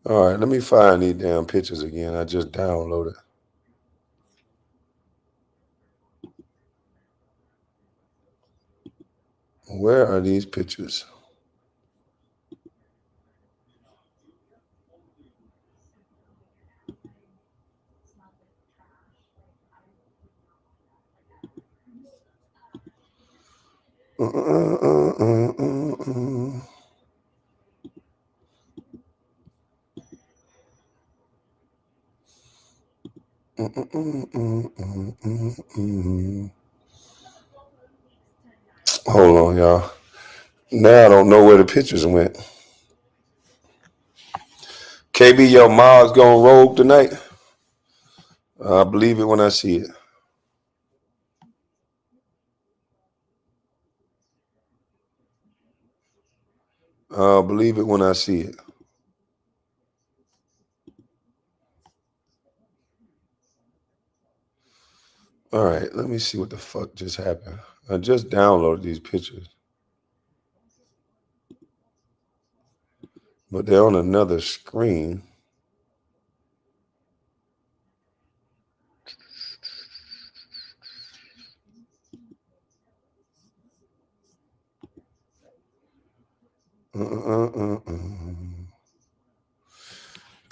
All right, let me find these damn pictures again. I just downloaded. Where are these pictures? Hold on, y'all. Now I don't know where the pictures went. KB, your mom's gonna robe tonight. I believe it when I see it. I believe it when I see it. All right, let me see what the fuck just happened. I just downloaded these pictures, but they're on another screen.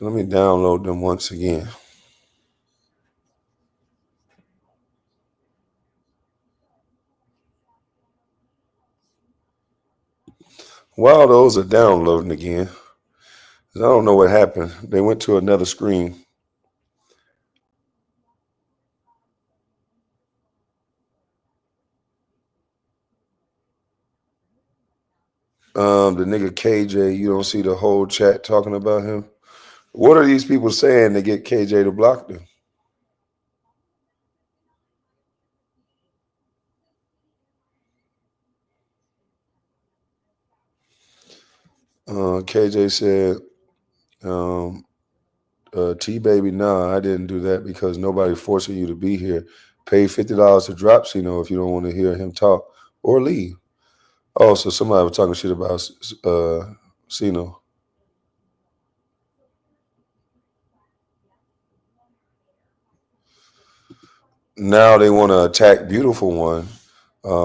Let me download them once again. While those are downloading again, 'cause I don't know what happened. They went to another screen. The nigga KJ, you don't see the whole chat talking about him. What are these people saying to get KJ to block them? KJ said, um, T baby, nah, I didn't do that because nobody forcing you to be here. Pay $50 to drop Cino if you don't want to hear him talk or leave. Oh, so somebody was talking shit about Cino. Now they want to attack Beautiful One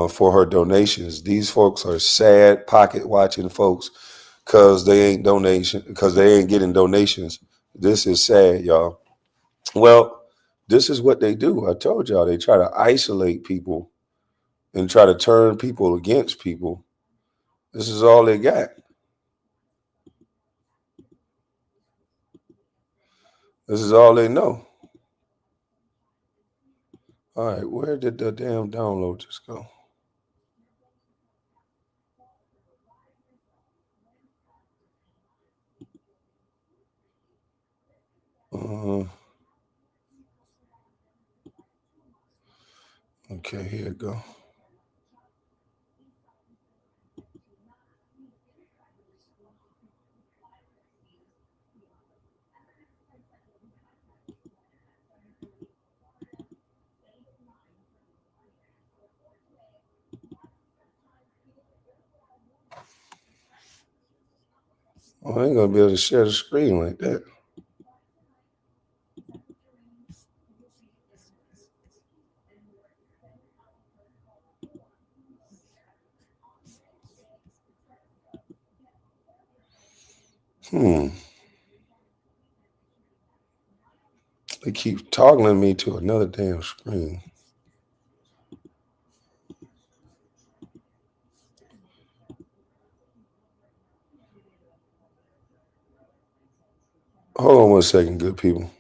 for her donations. These folks are sad pocket watching folks because they ain't getting donations. This is sad, y'all. Well, this is what they do. I told y'all they try to isolate people and try to turn people against people. This is all they got. This is all they know. All right, where did the damn download just go? Uh, okay, here it go. Oh, I ain't gonna be able to share the screen like that. Hmm. They keep toggling me to another damn screen. Hold on one second, good people.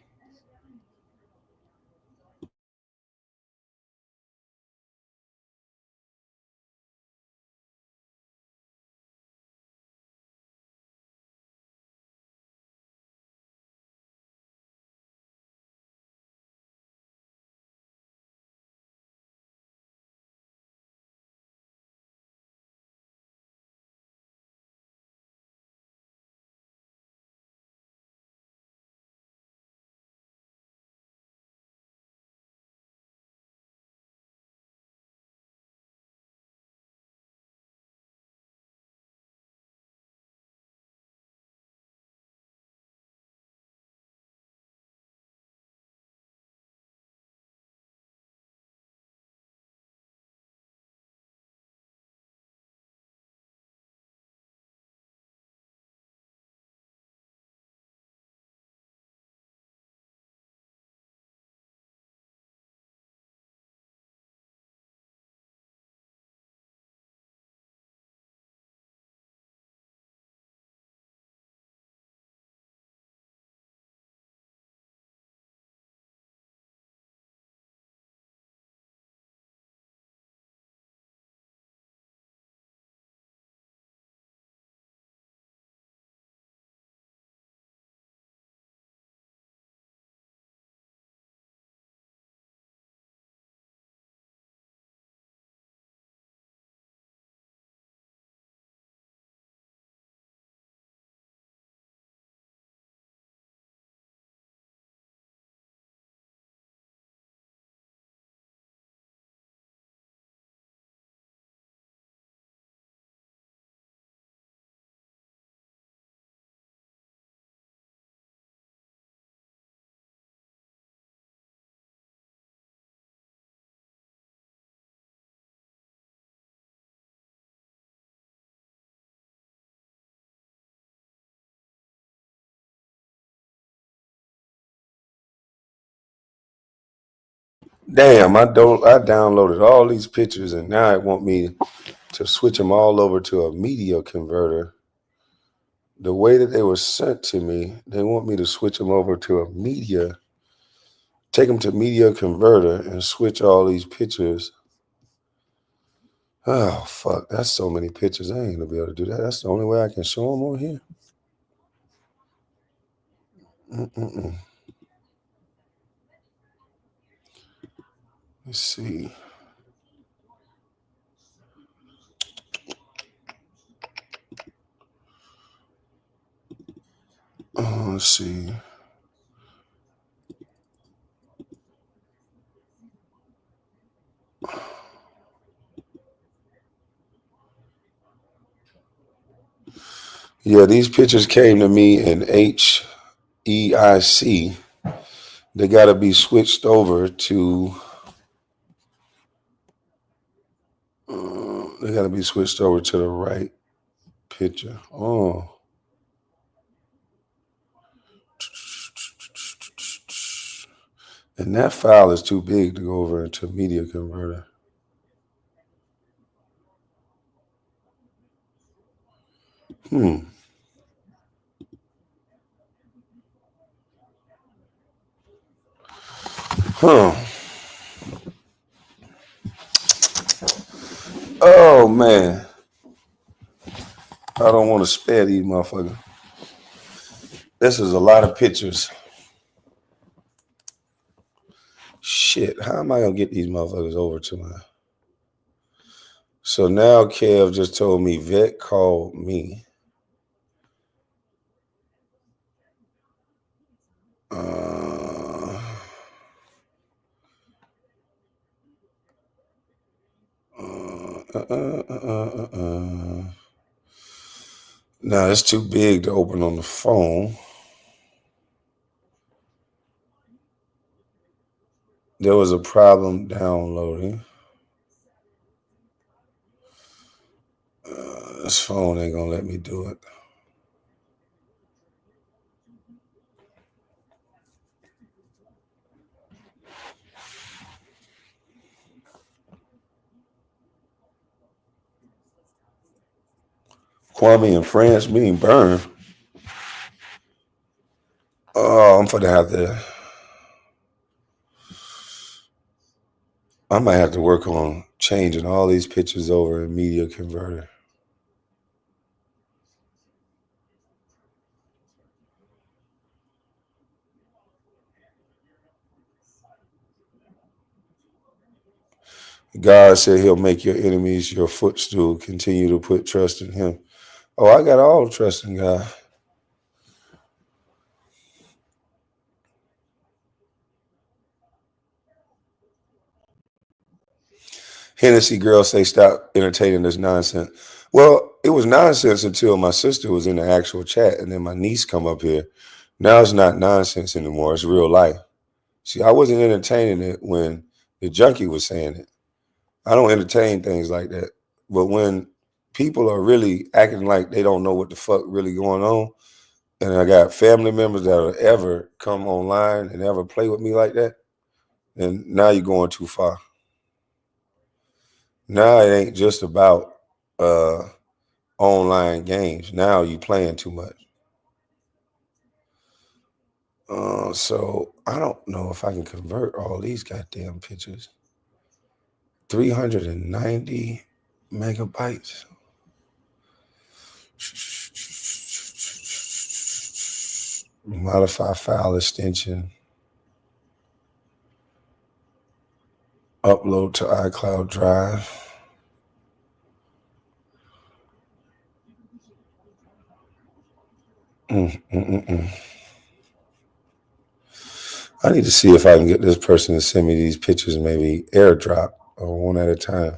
Damn, I downloaded all these pictures and now it want me to switch them all over to a media converter. The way that they were sent to me, they want me to switch them over to a media, take them to media converter and switch all these pictures. Oh fuck, that's so many pictures. I ain't gonna be able to do that. That's the only way I can show them on here. Mm-mm-mm. Let's see. Let's see. Yeah, these pictures came to me in HEIC. They got to be switched over to. They got to be switched over to the right picture. Oh. And that file is too big to go over into media converter. Hmm. Huh. Oh man. I don't want to spare these motherfuckers. This is a lot of pictures. Shit. How am I gonna get these motherfuckers over to my? So now Kev just told me vet called me. Uh, No, it's too big to open on the phone. There was a problem downloading. This phone ain't gonna let me do it. Kwame and France being burned. Oh, I'm gonna have to. I might have to work on changing all these pictures over in media converter. God said he'll make your enemies your footstool. Continue to put trust in him. Oh, I got all the trust in God. Hennessy girls say stop entertaining this nonsense. Well, it was nonsense until my sister was in the actual chat and then my niece come up here. Now it's not nonsense anymore. It's real life. See, I wasn't entertaining it when the junkie was saying it. I don't entertain things like that. But when people are really acting like they don't know what the fuck really going on, and I got family members that will ever come online and ever play with me like that, then now you're going too far. Now it ain't just about online games. Now you playing too much. So I don't know if I can convert all these goddamn pictures. 390 megabytes. Modify file extension. Upload to iCloud Drive. I need to see if I can get this person to send me these pictures, maybe airdrop or one at a time.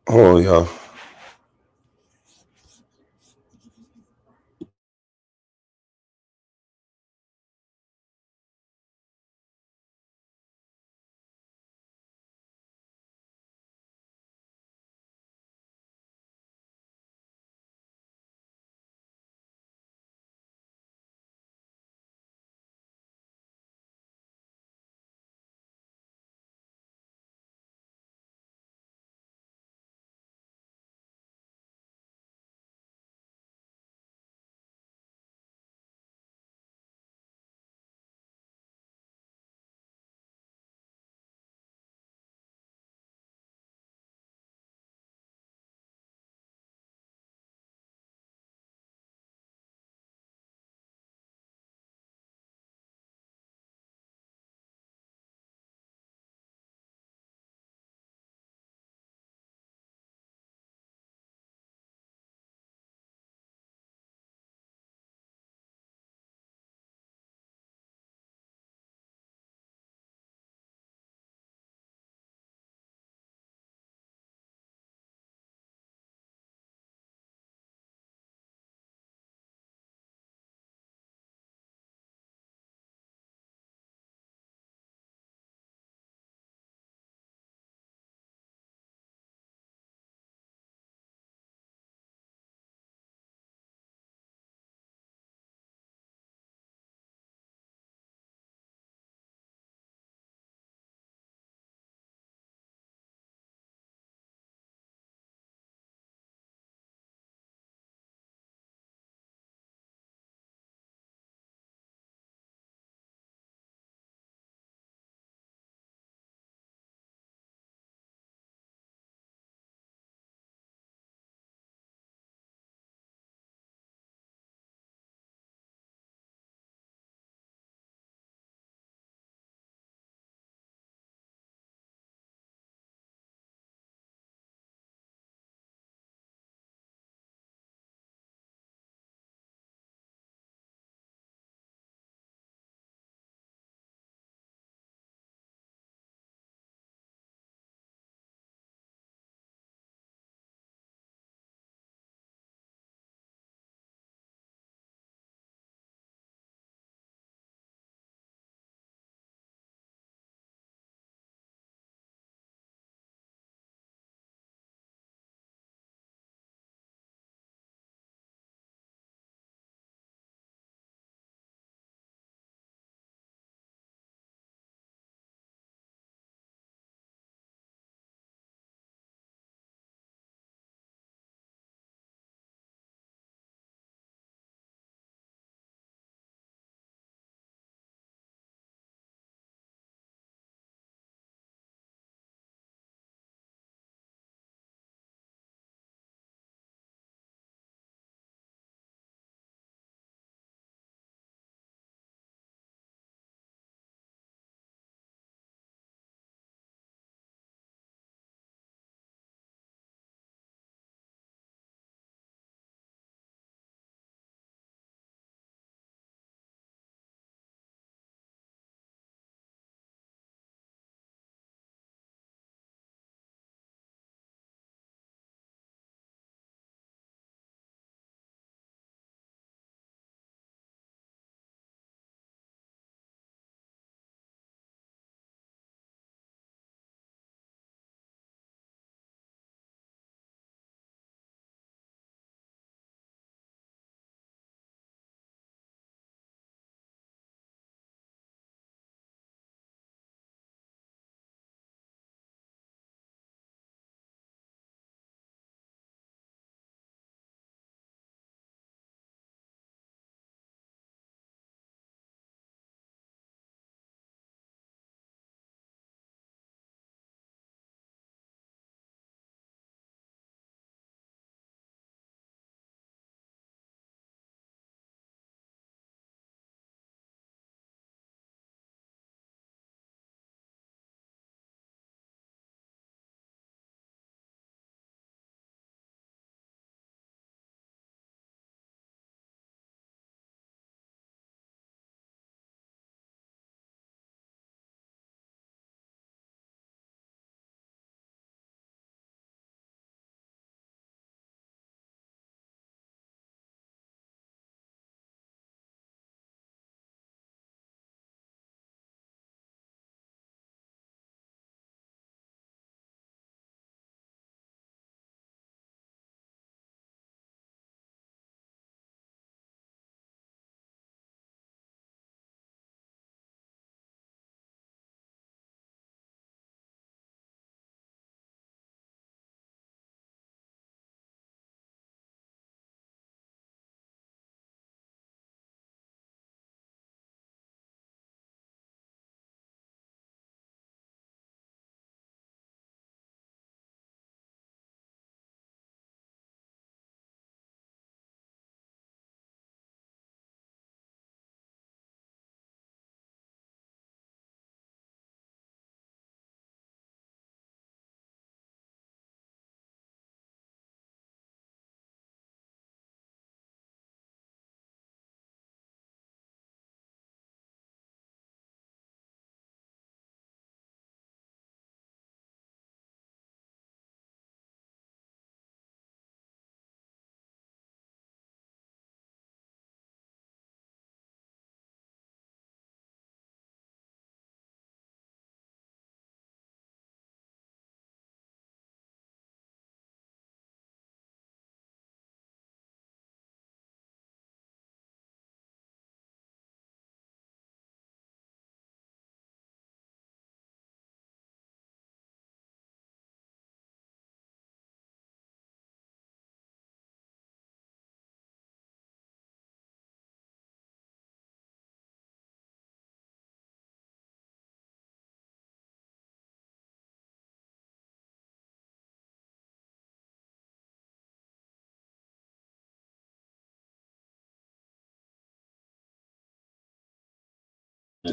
Hold on, y'all.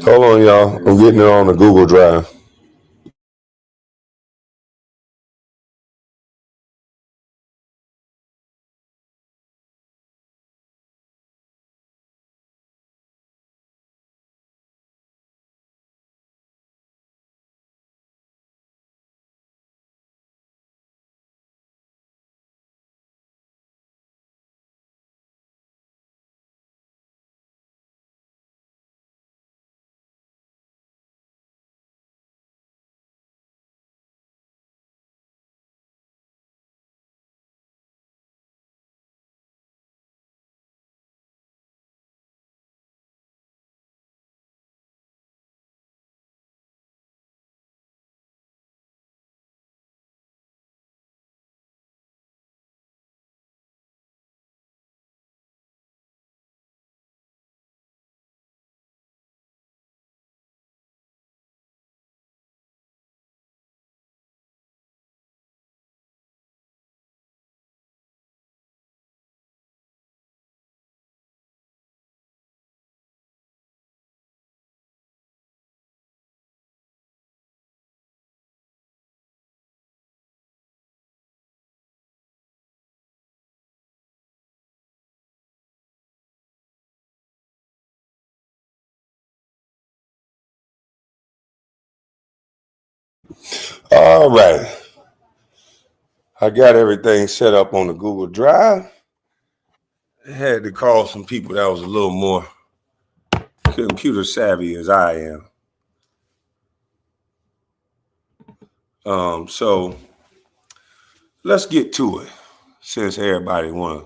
Hold on, y'all. I'm getting it on the Google Drive. All right. I got everything set up on the Google Drive. I had to call some people that was a little more computer savvy as I am. So let's get to it since everybody wanna.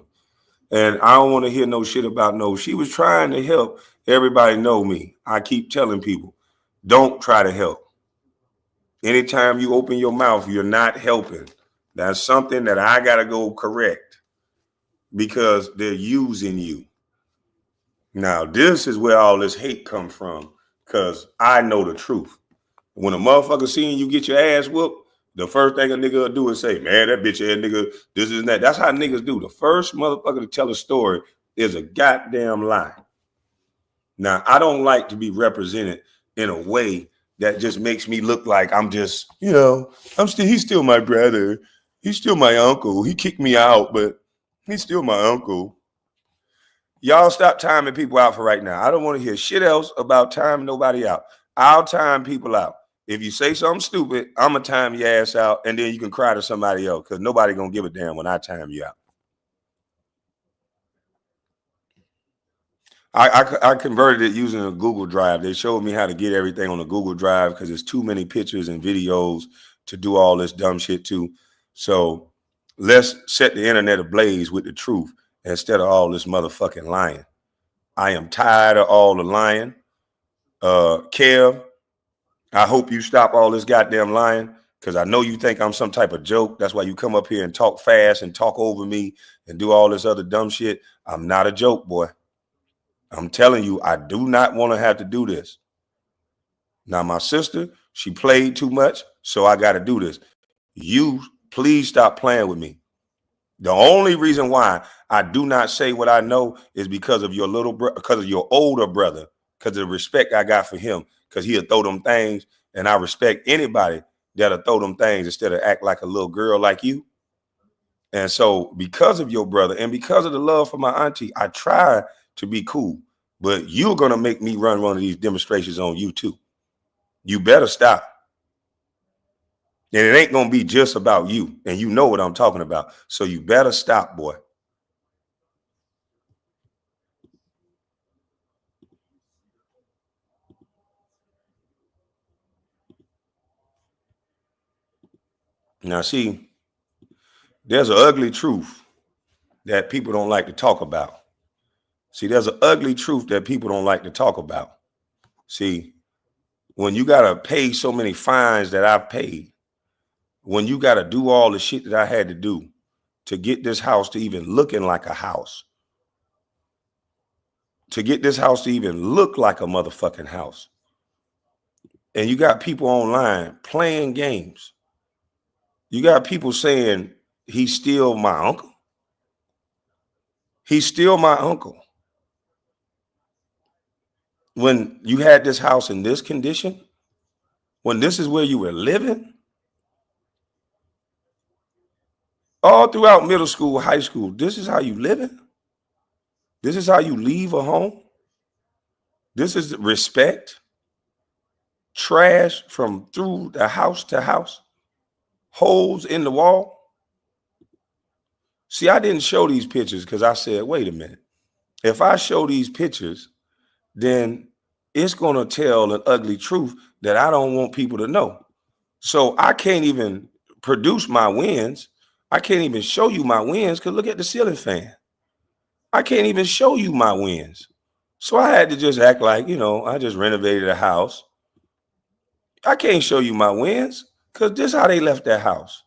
And I don't want to hear no shit about no. She was trying to help everybody know me. I keep telling people, don't try to help. Anytime you open your mouth, you're not helping. That's something that I gotta go correct because they're using you. Now, this is where all this hate comes from, because I know the truth. When a motherfucker seeing you get your ass whooped, the first thing a nigga will do is say, man, that bitch ass nigga, this is that. That's how niggas do. The first motherfucker to tell a story is a goddamn lie. Now, I don't like to be represented in a way that just makes me look like I'm just, he's still my brother. He's still my uncle. He kicked me out, but he's still my uncle. Y'all stop timing people out for right now. I don't want to hear shit else about timing nobody out. I'll time people out. If you say something stupid, I'm going to time your ass out, and then you can cry to somebody else because nobody going to give a damn when I time you out. I converted it using a Google Drive. They showed me how to get everything on a Google Drive because there's too many pictures and videos to do all this dumb shit to. So let's set the internet ablaze with the truth instead of all this motherfucking lying. I am tired of all the lying. Kev, I hope you stop all this goddamn lying because I know you think I'm some type of joke. That's why you come up here and talk fast and talk over me and do all this other dumb shit. I'm not a joke, boy. I'm telling you, I do not want to have to do this. Now, my sister, she played too much, so I got to do this. You, please stop playing with me. The only reason why I do not say what I know is because of your because of your older brother, because of the respect I got for him, because he'll throw them things, and I respect anybody that'll throw them things instead of act like a little girl like you. And so, because of your brother and because of the love for my auntie, I try to be cool. But you're gonna make me run one of these demonstrations on you too. You better stop. And it ain't gonna be just about you. And you know what I'm talking about. So you better stop, boy. Now, see, there's an ugly truth that people don't like to talk about. See, there's an ugly truth that people don't like to talk about. See, when you got to pay so many fines that I've paid, when you got to do all the shit that I had to do to get this house to even looking like a house, to get this house to even look like a motherfucking house, and you got people online playing games, you got people saying he's still my uncle. He's still my uncle. when you had this house in this condition, when this is where you were living, all throughout middle school, high school, this is how you living? This is how you leave a home? This is respect, trash from through the house to house, holes in the wall. See, I didn't show these pictures because I said, wait a minute. If I show these pictures, then it's going to tell an ugly truth that I don't want people to know. So I can't even produce my wins. I can't even show you my wins because look at the ceiling fan. I can't even show you my wins. So I had to just act like, I just renovated a house. I can't show you my wins because this is how they left that house.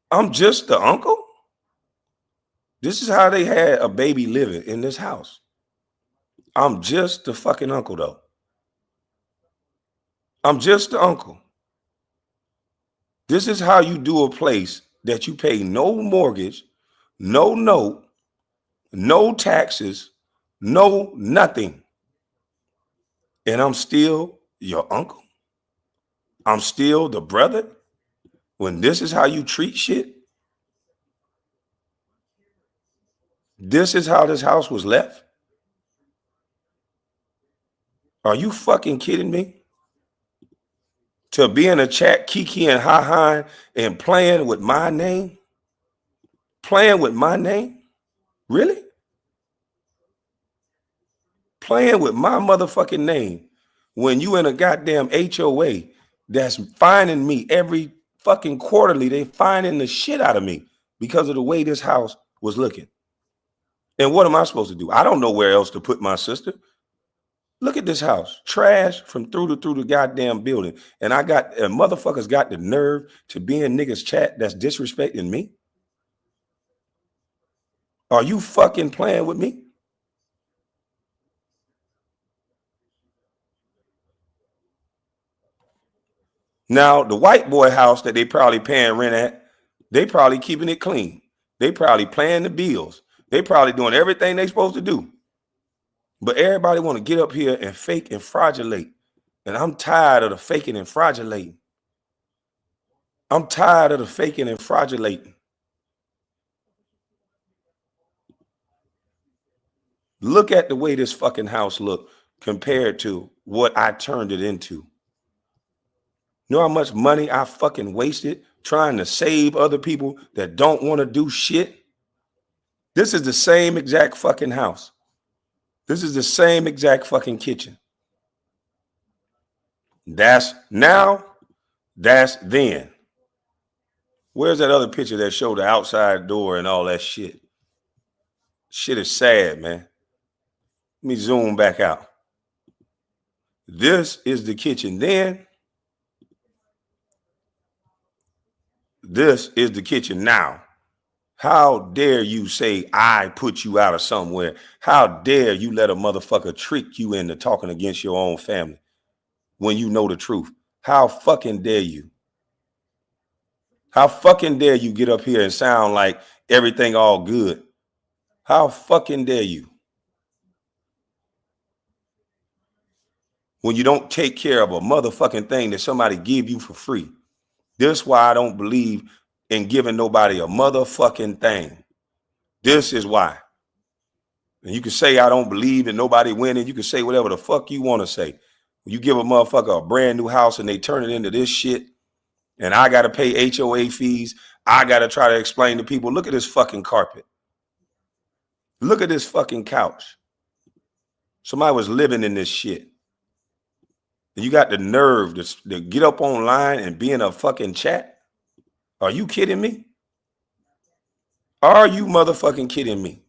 I'm just the uncle. This is how they had a baby living in this house. I'm just the fucking uncle, though. I'm just the uncle. This is how you do a place that you pay no mortgage, no note, no taxes, no nothing. And I'm still your uncle. I'm still the brother. When this is how you treat shit. This is how this house was left. Are you fucking kidding me? To be in a chat, kiki and ha-ha and playing with my name? Playing with my name? Really? Playing with my motherfucking name when you in a goddamn HOA that's fining me every fucking quarterly. They fining the shit out of me because of the way this house was looking. And what am I supposed to do? I don't know where else to put my sister. Look at this house, trash from through the goddamn building. And motherfuckers got the nerve to be in niggas chat that's disrespecting me. Are you fucking playing with me? Now, the white boy house that they probably paying rent at, they probably keeping it clean. They probably paying the bills. They probably doing everything they supposed to do. But everybody want to get up here and fake and fraudulate. And I'm tired of the faking and fraudulating. I'm tired of the faking and fraudulating. Look at the way this fucking house look compared to what I turned it into. You know how much money I fucking wasted trying to save other people that don't want to do shit? This is the same exact fucking house. This is the same exact fucking kitchen. That's now, that's then. Where's that other picture that showed the outside door and all that shit? Shit is sad, man. Let me zoom back out. This is the kitchen then. This is the kitchen now. How dare you say I put you out of somewhere? How dare you let a motherfucker trick you into talking against your own family when you know the truth? How fucking dare you? How fucking dare you get up here and sound like everything all good? How fucking dare you? When you don't take care of a motherfucking thing that somebody give you for free. This is why I don't believe in giving nobody a motherfucking thing. This is why. And you can say I don't believe in nobody winning. You can say whatever the fuck you want to say. You give a motherfucker a brand new house and they turn it into this shit. And I got to pay HOA fees. I got to try to explain to people, look at this fucking carpet. Look at this fucking couch. Somebody was living in this shit. And you got the nerve to get up online and be in a fucking chat? Are you kidding me? Are you motherfucking kidding me?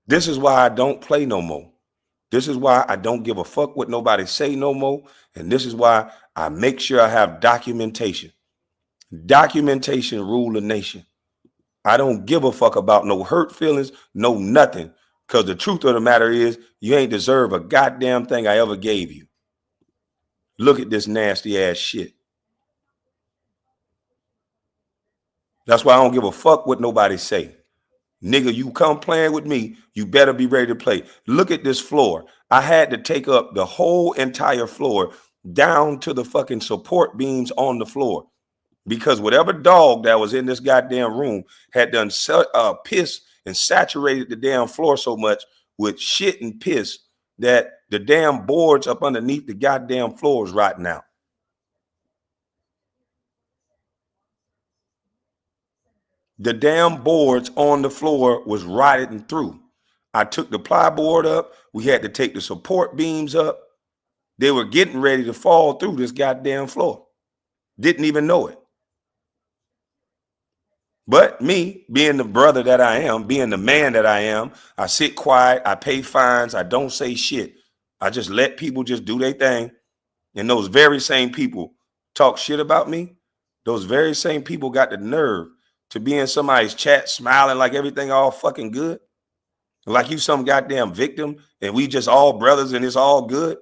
This is why I don't play no more. This is why I don't give a fuck what nobody say no more. And this is why I make sure I have documentation. Documentation rule the nation. I don't give a fuck about no hurt feelings, no nothing. Because the truth of the matter is, you ain't deserve a goddamn thing I ever gave you. Look at this nasty ass shit. That's why I don't give a fuck what nobody say. Nigga, you come playing with me, you better be ready to play. Look at this floor. I had to take up the whole entire floor down to the fucking support beams on the floor because whatever dog that was in this goddamn room had done piss and saturated the damn floor so much with shit and piss that the damn boards up underneath the goddamn floor is rotting out. The damn boards on the floor was rotting through. I took the plyboard up. We had to take the support beams up. They were getting ready to fall through this goddamn floor. Didn't even know it. But me, being the brother that I am, being the man that I am, I sit quiet, I pay fines, I don't say shit. I just let people just do their thing. And those very same people talk shit about me. Those very same people got the nerve to be in somebody's chat smiling like everything all fucking good. Like you some goddamn victim and we just all brothers and it's all good.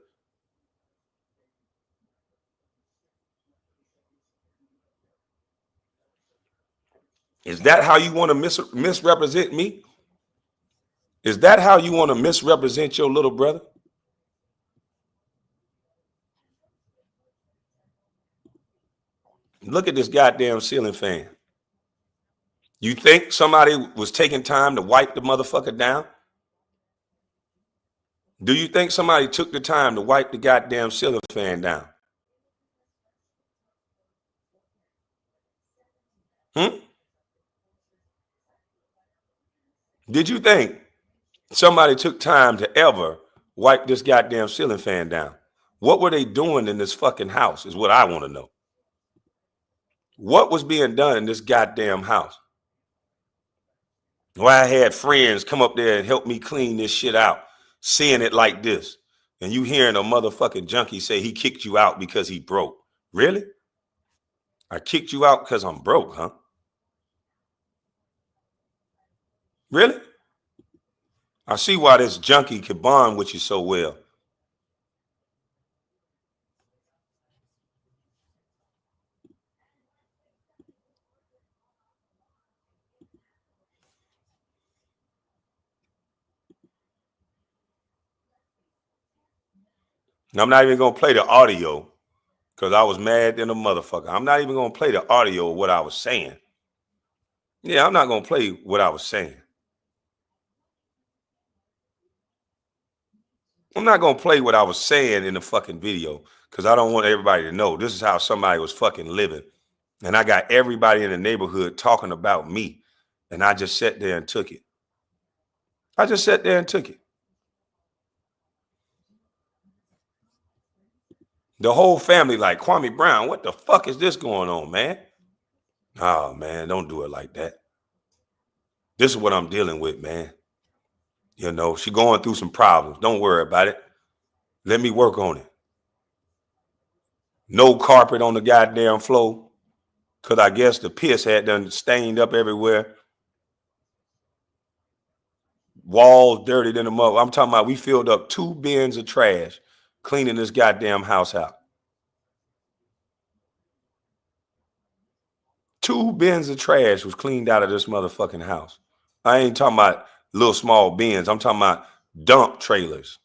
Is that how you want to misrepresent me? Is that how you want to misrepresent your little brother? Look at this goddamn ceiling fan. You think somebody was taking time to wipe the motherfucker down? Do you think somebody took the time to wipe the goddamn ceiling fan down? Hmm? Did you think somebody took time to ever wipe this goddamn ceiling fan down? What were they doing in this fucking house is what I want to know. What was being done in this goddamn house? Why I had friends come up there and help me clean this shit out, seeing it like this. And you hearing a motherfucking junkie say he kicked you out because he broke. Really? I kicked you out because I'm broke, huh? Really? I see why this junkie can bond with you so well. And I'm not even going to play the audio because I was mad than a motherfucker. I'm not even going to play the audio of what I was saying. Yeah, I'm not going to play what I was saying. I'm not going to play what I was saying in the fucking video because I don't want everybody to know this is how somebody was fucking living. And I got everybody in the neighborhood talking about me. And I just sat there and took it. I just sat there and took it. The whole family like, Kwame Brown, what the fuck is this going on, man? Oh, man, don't do it like that. This is what I'm dealing with, man. You know, she going through some problems. Don't worry about it. Let me work on it. No carpet on the goddamn floor. Because I guess the piss had done stained up everywhere. Walls dirty than a mother. I'm talking about we filled up 2 bins of trash cleaning this goddamn house out. 2 bins of trash was cleaned out of this motherfucking house. I ain't talking about little small bins. I'm talking about dump trailers.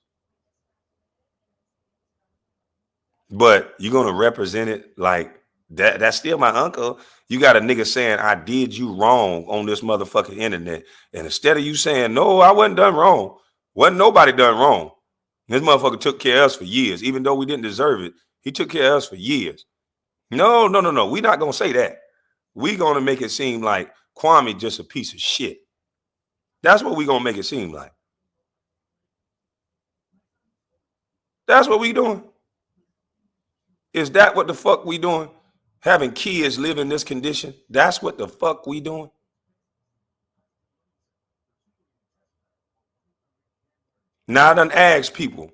But you're going to represent it like that. That's still my uncle. You got a nigga saying, I did you wrong on this motherfucking internet. And instead of you saying, no, I wasn't done wrong. Wasn't nobody done wrong. This motherfucker took care of us for years. Even though we didn't deserve it, he took care of us for years. No. We're not going to say that. We're going to make it seem like Kwame just a piece of shit. That's what we're going to make it seem like. That's what we doing. Is that what the fuck we doing? Having kids live in this condition? That's what the fuck we doing? Now I done asked people,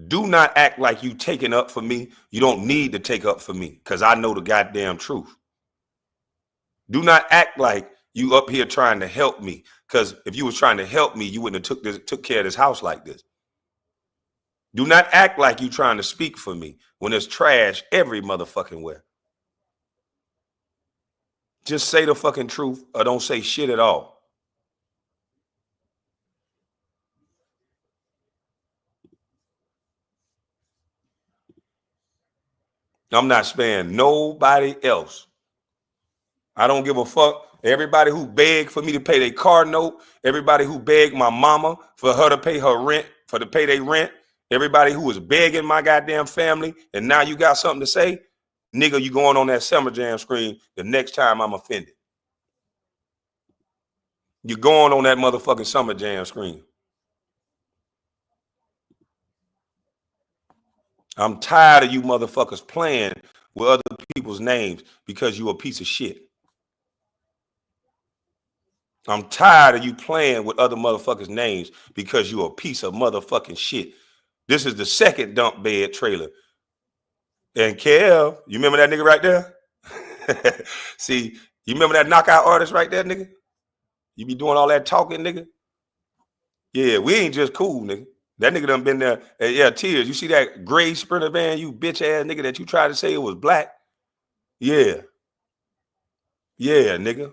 do not act like you taking up for me. You don't need to take up for me because I know the goddamn truth. Do not act like you up here trying to help me because if you was trying to help me, you wouldn't have took care of this house like this. Do not act like you trying to speak for me when there's trash every motherfucking where. Just say the fucking truth or don't say shit at all. I'm not sparing nobody else. I don't give a fuck. Everybody who begged for me to pay their car note, everybody who begged my mama for her to pay her rent, for to pay their rent, everybody who was begging my goddamn family, and now you got something to say, nigga, you going on that Summer Jam screen the next time I'm offended. You're going on that motherfucking Summer Jam screen. I'm tired of you motherfuckers playing with other people's names because you a piece of shit. I'm tired of you playing with other motherfuckers' names because you a piece of motherfucking shit. This is the second dump bed trailer. And Kev, you remember that nigga right there? See, you remember that knockout artist right there, nigga? You be doing all that talking, nigga? Yeah, we ain't just cool, nigga. That nigga done been there. Yeah, Tears. You see that gray Sprinter van, you bitch ass nigga that you tried to say it was black? Yeah. Yeah, nigga.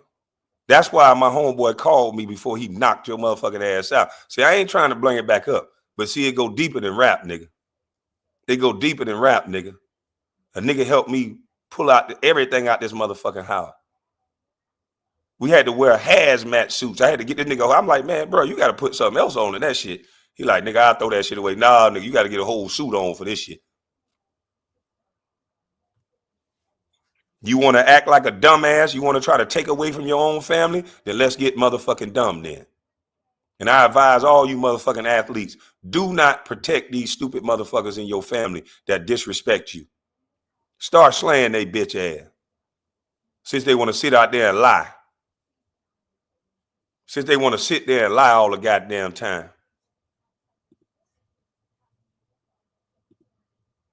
That's why my homeboy called me before he knocked your motherfucking ass out. See, I ain't trying to bring it back up, but see, it go deeper than rap, nigga. It go deeper than rap, nigga. A nigga helped me pull out everything out this motherfucking house. We had to wear hazmat suits. I had to get this nigga. I'm like, man, bro, you got to put something else on in that shit. He like, nigga, I'll throw that shit away. Nah, nigga, you got to get a whole suit on for this shit. You want to act like a dumbass? You want to try to take away from your own family? Then let's get motherfucking dumb then. And I advise all you motherfucking athletes, do not protect these stupid motherfuckers in your family that disrespect you. Start slaying they bitch ass. Since they want to sit out there and lie. Since they want to sit there and lie all the goddamn time.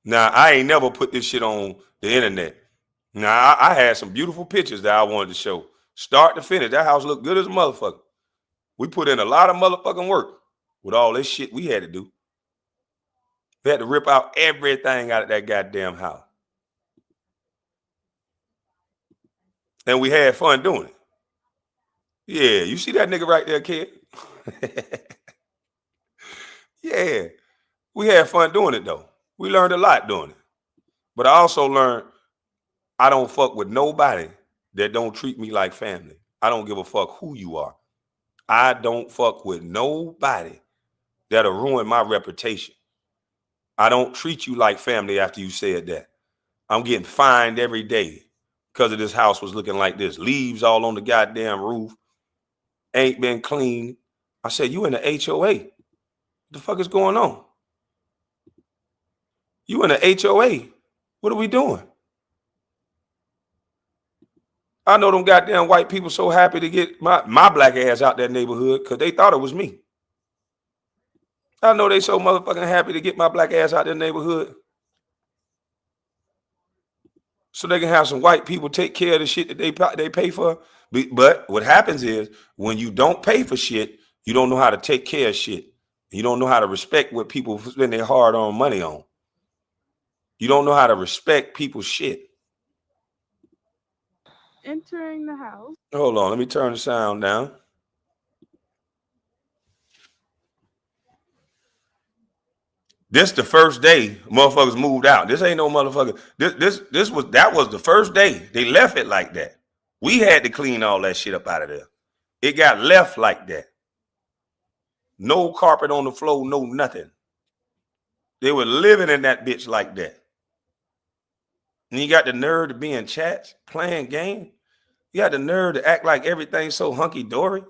Now, I ain't never put this shit on the internet. Now, I had some beautiful pictures that I wanted to show. Start to finish. That house looked good as a motherfucker. We put in a lot of motherfucking work with all this shit we had to do. We had to rip out everything out of that goddamn house. And we had fun doing it. Yeah, you see that nigga right there, kid? Yeah, we had fun doing it, though. We learned a lot doing it. But I also learned I don't fuck with nobody that don't treat me like family. I don't give a fuck who you are. I don't fuck with nobody that'll ruin my reputation. I don't treat you like family after you said that. I'm getting fined every day because of this house was looking like this. Leaves all on the goddamn roof. Ain't been cleaned. I said, you in the HOA. What the fuck is going on? You in the HOA. What are we doing? I know them goddamn white people so happy to get my black ass out that neighborhood because they thought it was me. I know they so motherfucking happy to get my black ass out that neighborhood so they can have some white people take care of the shit that they pay for. But what happens is when you don't pay for shit, you don't know how to take care of shit. You don't know how to respect what people spend their hard-earned money on. You don't know how to respect people's shit. Entering the house. Hold on, let me turn the sound down. This the first day motherfuckers moved out. This ain't no motherfucker. That was the first day. They left it like that. We had to clean all that shit up out of there. It got left like that. No carpet on the floor, no nothing. They were living in that bitch like that. And you got the nerve to be in chats, playing game. You got the nerve to act like everything's so hunky-dory.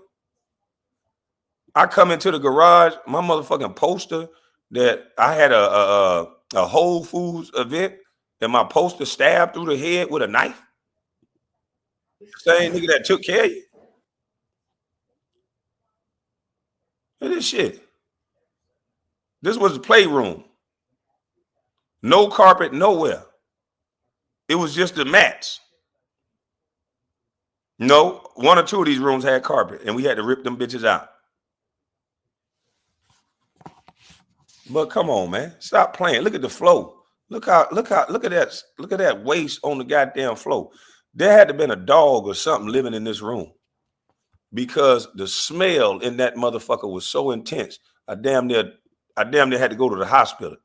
I come into the garage, my motherfucking poster that I had a Whole Foods event, and my poster stabbed through the head with a knife. Same nigga that took care of you. Look at this shit. This was the playroom. No carpet nowhere. It was just the mats. No, one or two of these rooms had carpet, and we had to rip them bitches out. But come on, man. Stop playing. Look at the flow. Look at that waste on the goddamn floor. There had to have been a dog or something living in this room because the smell in that motherfucker was so intense. I damn near had to go to the hospital.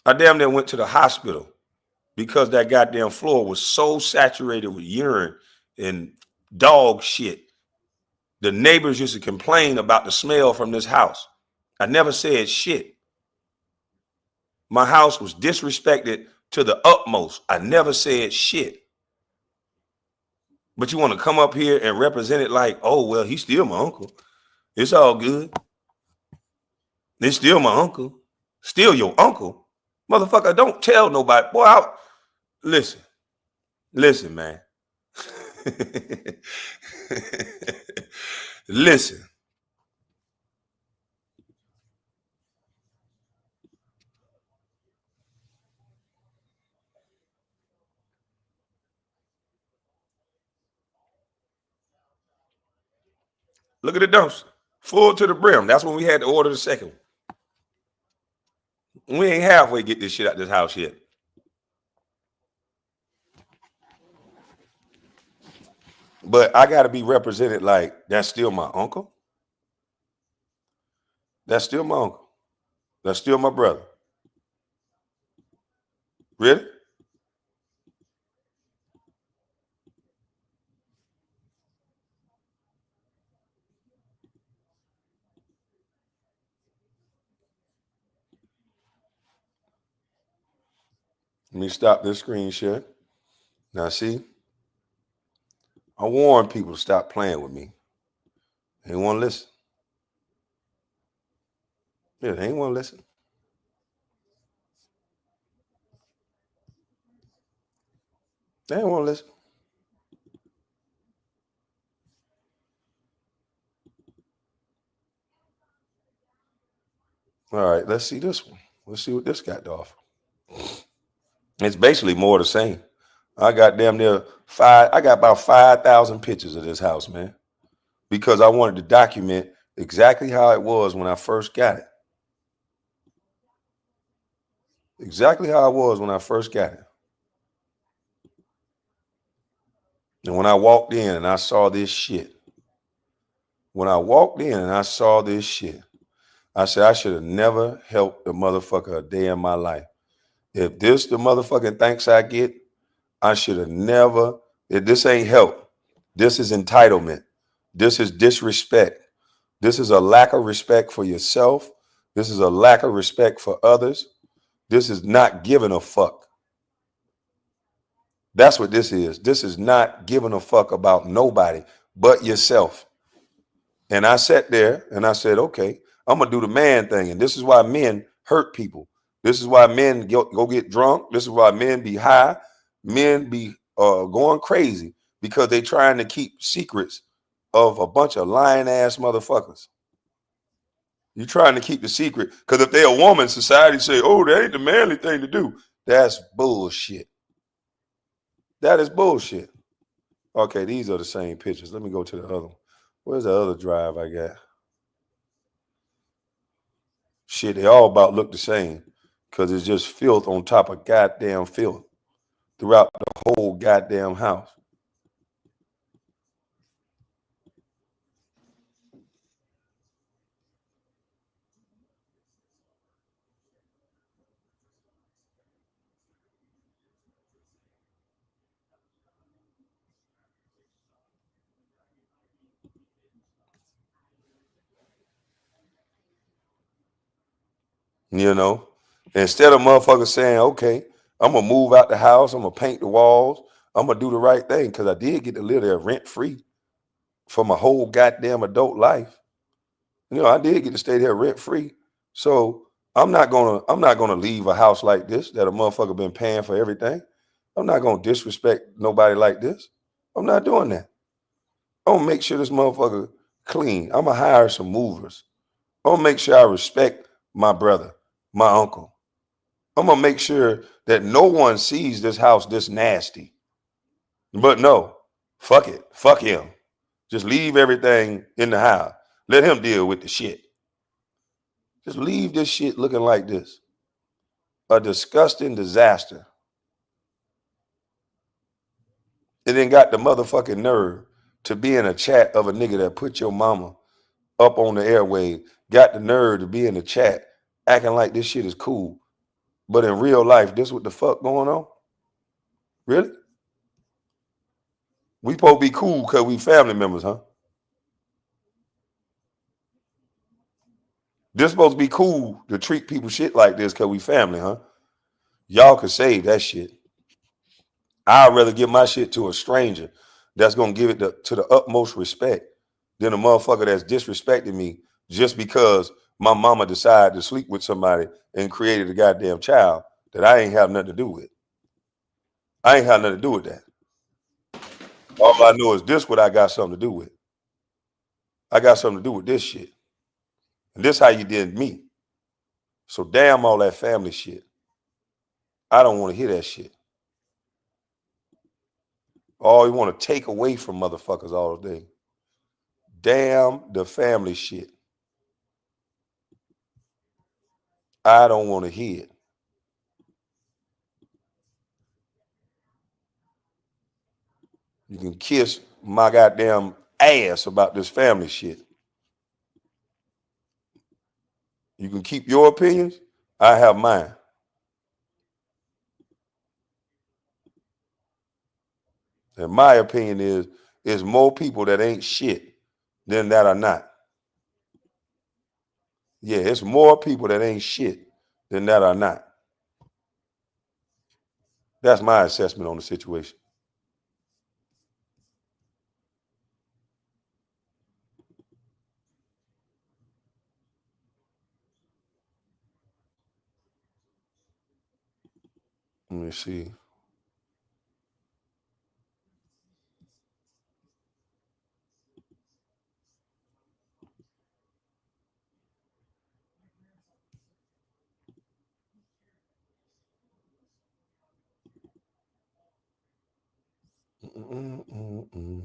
I damn near went to the hospital because that goddamn floor was so saturated with urine and dog shit. The neighbors used to complain about the smell from this house. I never said shit. My house was disrespected to the utmost. I never said shit. But you want to come up here and represent it like, oh, well, he's still my uncle. It's all good. It's still my uncle. Still your uncle. Motherfucker, don't tell nobody. Boy, listen, man. Listen. Look at the dumpster. Full to the brim. That's when we had to order the second one. We ain't halfway get this shit out this house yet. But I got to be represented like that's still my uncle. That's still my uncle. That's still my brother. Really? Let me stop this screen share. Now, see, I warn people to stop playing with me. They ain't want to listen. Yeah, they ain't want to listen. They ain't want to listen. All right, let's see this one. Let's see what this got to offer. It's basically more the same. I got damn near I got about 5,000 pictures of this house, man, because I wanted to document exactly how it was when I first got it. Exactly how it was when I first got it. And when I walked in and I saw this shit, I said I should have never helped the motherfucker a day in my life. If this the motherfucking thanks I get, I should have never. If this ain't help, this is entitlement. This is disrespect. This is a lack of respect for yourself. This is a lack of respect for others. This is not giving a fuck. That's what this is. This is not giving a fuck about nobody but yourself. And I sat there and I said, okay, I'm going to do the man thing. And this is why men hurt people. This is why men go get drunk. This is why men be high. Men be going crazy because they trying to keep secrets of a bunch of lying ass motherfuckers. You're trying to keep the secret because if they're a woman, society say, oh, that ain't the manly thing to do. That's bullshit. That is bullshit. Okay, these are the same pictures. Let me go to the other one. Where's the other drive I got? Shit, they all about look the same because it's just filth on top of goddamn filth throughout the whole goddamn house. You know, instead of motherfuckers saying, okay, I'm going to move out the house, I'm going to paint the walls, I'm going to do the right thing because I did get to live there rent free for my whole goddamn adult life. You know, I did get to stay there rent free. So I'm not gonna leave a house like this that a motherfucker been paying for everything. I'm not gonna disrespect nobody like this. I'm not doing that. I'm gonna make sure this motherfucker clean. I'm gonna hire some movers. I'm gonna make sure I respect my brother, my uncle. I'm gonna make sure that no one sees this house this nasty. But no, fuck it. Fuck him. Just leave everything in the house. Let him deal with the shit. Just leave this shit looking like this. A disgusting disaster. And then got the motherfucking nerve to be in a chat of a nigga that put your mama up on the airway, got the nerve to be in the chat acting like this shit is cool. But in real life, this what the fuck going on? Really? We supposed to be cool because we family members, huh? This supposed to be cool to treat people shit like this because we family, huh? Y'all can save that shit. I'd rather give my shit to a stranger that's gonna give it to the utmost respect than a motherfucker that's disrespecting me just because my mama decided to sleep with somebody and created a goddamn child that I ain't have nothing to do with. I ain't have nothing to do with that. All I know is this what I got something to do with. I got something to do with this shit. And this how you did me. So damn all that family shit. I don't want to hear that shit. All you want to take away from motherfuckers all day. Damn the family shit. I don't want to hear it. You can kiss my goddamn ass about this family shit. You can keep your opinions. I have mine. And my opinion is more people that ain't shit than that are not. Yeah, it's more people that ain't shit than that are not. That's my assessment on the situation. Let me see. Mm-mm-mm-mm.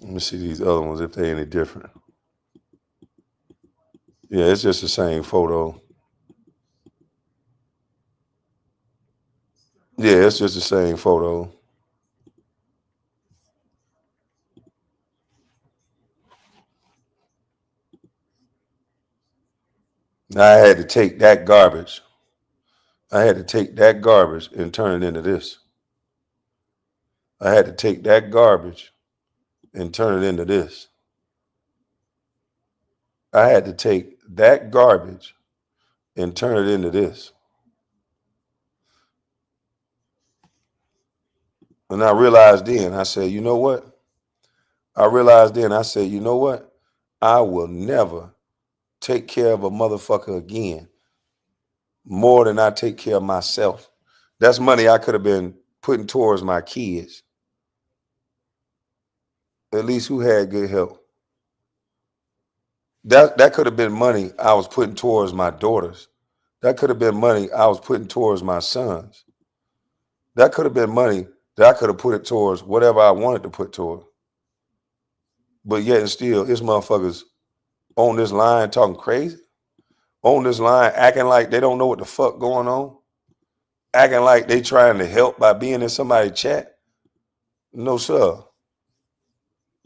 Let me see these other ones if they any different. Yeah, it's just the same photo. Yeah, it's just the same photo. Now I had to take that garbage. I had to take that garbage and turn it into this. I had to take that garbage and turn it into this. I had to take that garbage and turn it into this. And I realized then, I said, you know what? I realized then, I said, you know what? I will never take care of a motherfucker again more than I take care of myself. That's money I could have been putting towards my kids, at least who had good health. That could have been money I was putting towards my daughters. That could have been money I was putting towards my sons. That could have been money that I could have put it towards whatever I wanted to put toward. But yet and still, it's motherfuckers on this line talking crazy, on this line acting like they don't know what the fuck going on, acting like they trying to help by being in somebody's chat. No, sir.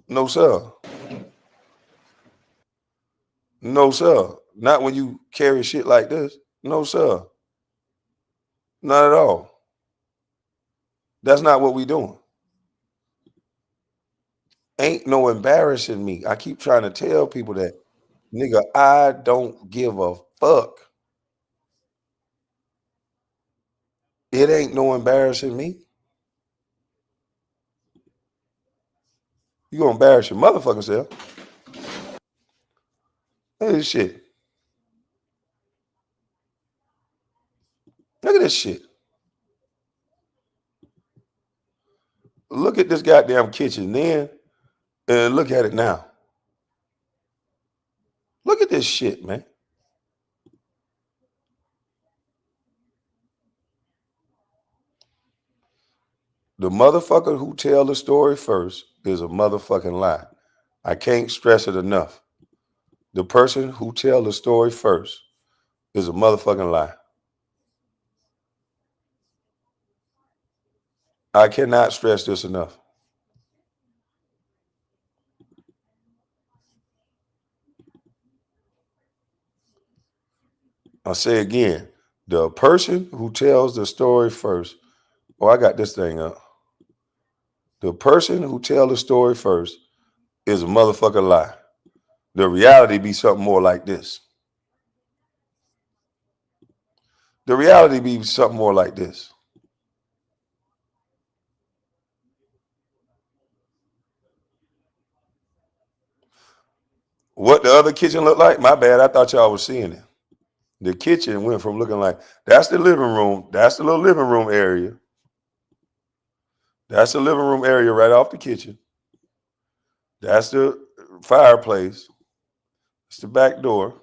No, sir. No, sir. Not when you carry shit like this. No, sir. Not at all. That's not what we doing. Ain't no embarrassing me. I keep trying to tell people that, nigga, I don't give a fuck. It ain't no embarrassing me. You gonna embarrass your motherfucking self. Look at this shit. Look at this shit. Look at this goddamn kitchen then and look at it now. Look at this shit, man. The motherfucker who tell the story first is a motherfucking lie. I can't stress it enough. The person who tell the story first is a motherfucking lie. I cannot stress this enough. I'll say again, the person who tells the story first, oh, I got this thing up. The person who tells the story first is a motherfucking lie. The reality be something more like this. The reality be something more like this. What the other kitchen looked like? My bad. I thought y'all was seeing it. The kitchen went from looking like that's the living room. That's the little living room area. That's the living room area right off the kitchen. That's the fireplace. It's the back door.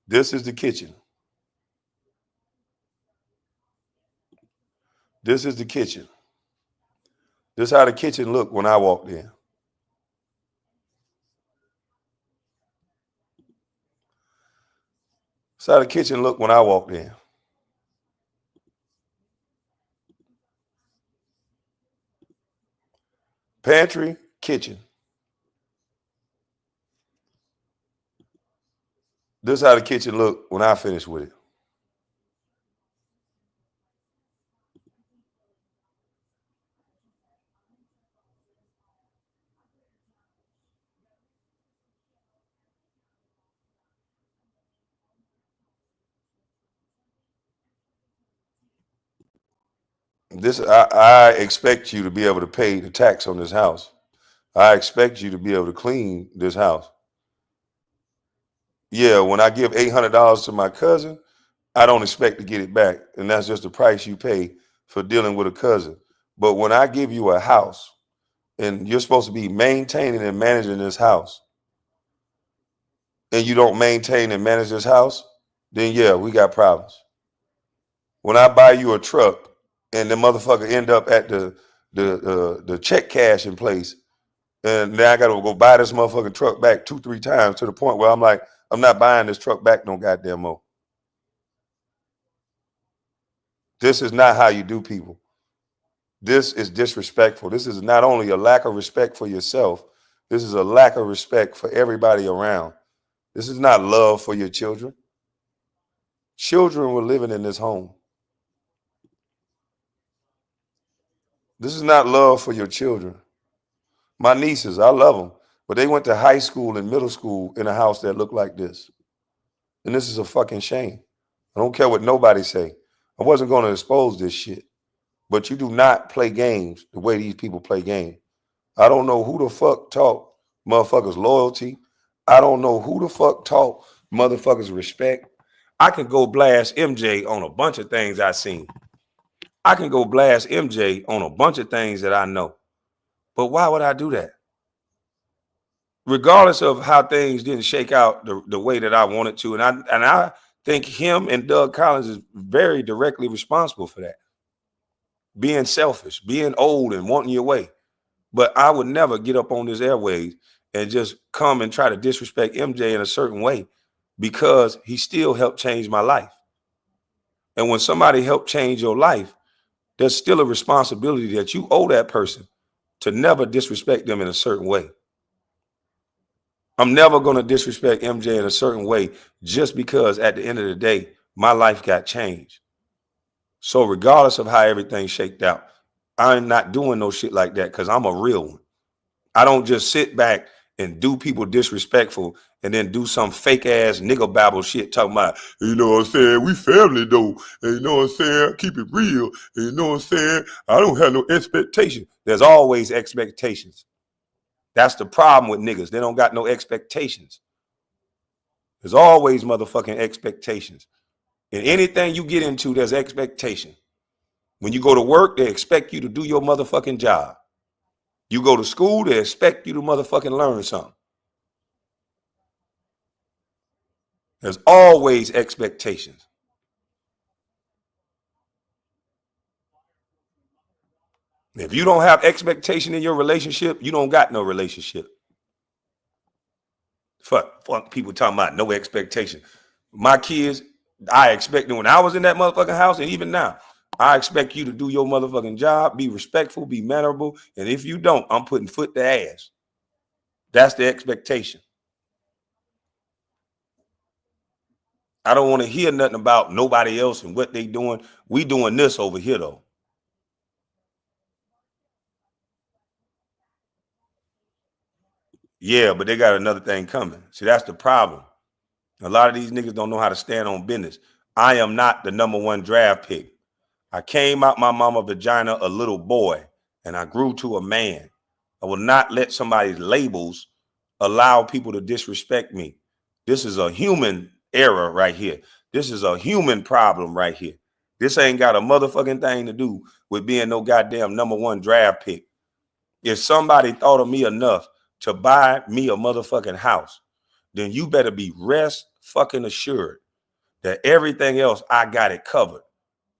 This is the kitchen. This is the kitchen. This is how the kitchen looked when I walked in. This is how the kitchen looked when I walked in. Pantry, kitchen. This is how the kitchen looked when I finished with it. I expect you to be able to pay the tax on this house. I expect you to be able to clean this house. Yeah, when I give $800 to my cousin, I don't expect to get it back. And that's just the price you pay for dealing with a cousin. But when I give you a house and you're supposed to be maintaining and managing this house, and you don't maintain and manage this house, then yeah, we got problems. When I buy you a truck and the motherfucker end up at the check cashing place, and now I gotta go buy this motherfucking truck back 2-3 times to the point where I'm like, I'm not buying this truck back no goddamn more. This is not how you do people. This is disrespectful. This is not only a lack of respect for yourself, this is a lack of respect for everybody around. This is not love for your children. Children were living in this home. This is not love for your children. My nieces, I love them, but they went to high school and middle school in a house that looked like this. And this is a fucking shame. I don't care what nobody say. I wasn't going to expose this shit. But you do not play games the way these people play games. I don't know who the fuck taught motherfuckers loyalty. I don't know who the fuck taught motherfuckers respect. I can go blast MJ on a bunch of things I seen. I can go blast MJ on a bunch of things that I know. But why would I do that? Regardless of how things didn't shake out the way that I wanted to. And I think him and Doug Collins is very directly responsible for that. Being selfish, being old and wanting your way. But I would never get up on this airways and just come and try to disrespect MJ in a certain way because he still helped change my life. And when somebody helped change your life, there's still a responsibility that you owe that person to never disrespect them in a certain way. I'm never going to disrespect MJ in a certain way just because at the end of the day, my life got changed. So regardless of how everything shaked out, I'm not doing no shit like that because I'm a real one. I don't just sit back and do people disrespectful and then do some fake ass nigga babble shit talking about, you know what I'm saying, we family though, and you know what I'm saying, keep it real, and you know what I'm saying, I don't have no expectation. There's always expectations. That's the problem with niggas. They don't got no expectations. There's always motherfucking expectations. In anything you get into, there's expectation. When you go to work, they expect you to do your motherfucking job. You go to school, they expect you to motherfucking learn something. There's always expectations. If you don't have expectation in your relationship, you don't got no relationship. Fuck people talking about no expectation. My kids, I expected when I was in that motherfucking house, and even now, I expect you to do your motherfucking job, be respectful, be mannerable, and if you don't, I'm putting foot to ass. That's the expectation. I don't want to hear nothing about nobody else and what they doing. We doing this over here though. Yeah, but they got another thing coming. See, that's the problem. A lot of these niggas don't know how to stand on business. I am not the number one draft pick. I came out my mama vagina a little boy, and I grew to a man. I will not let somebody's labels allow people to disrespect me. This is a human error right here. This is a human problem right here. This ain't got a motherfucking thing to do with being no goddamn number one draft pick. If somebody thought of me enough to buy me a motherfucking house, then you better be rest fucking assured that everything else I got it covered.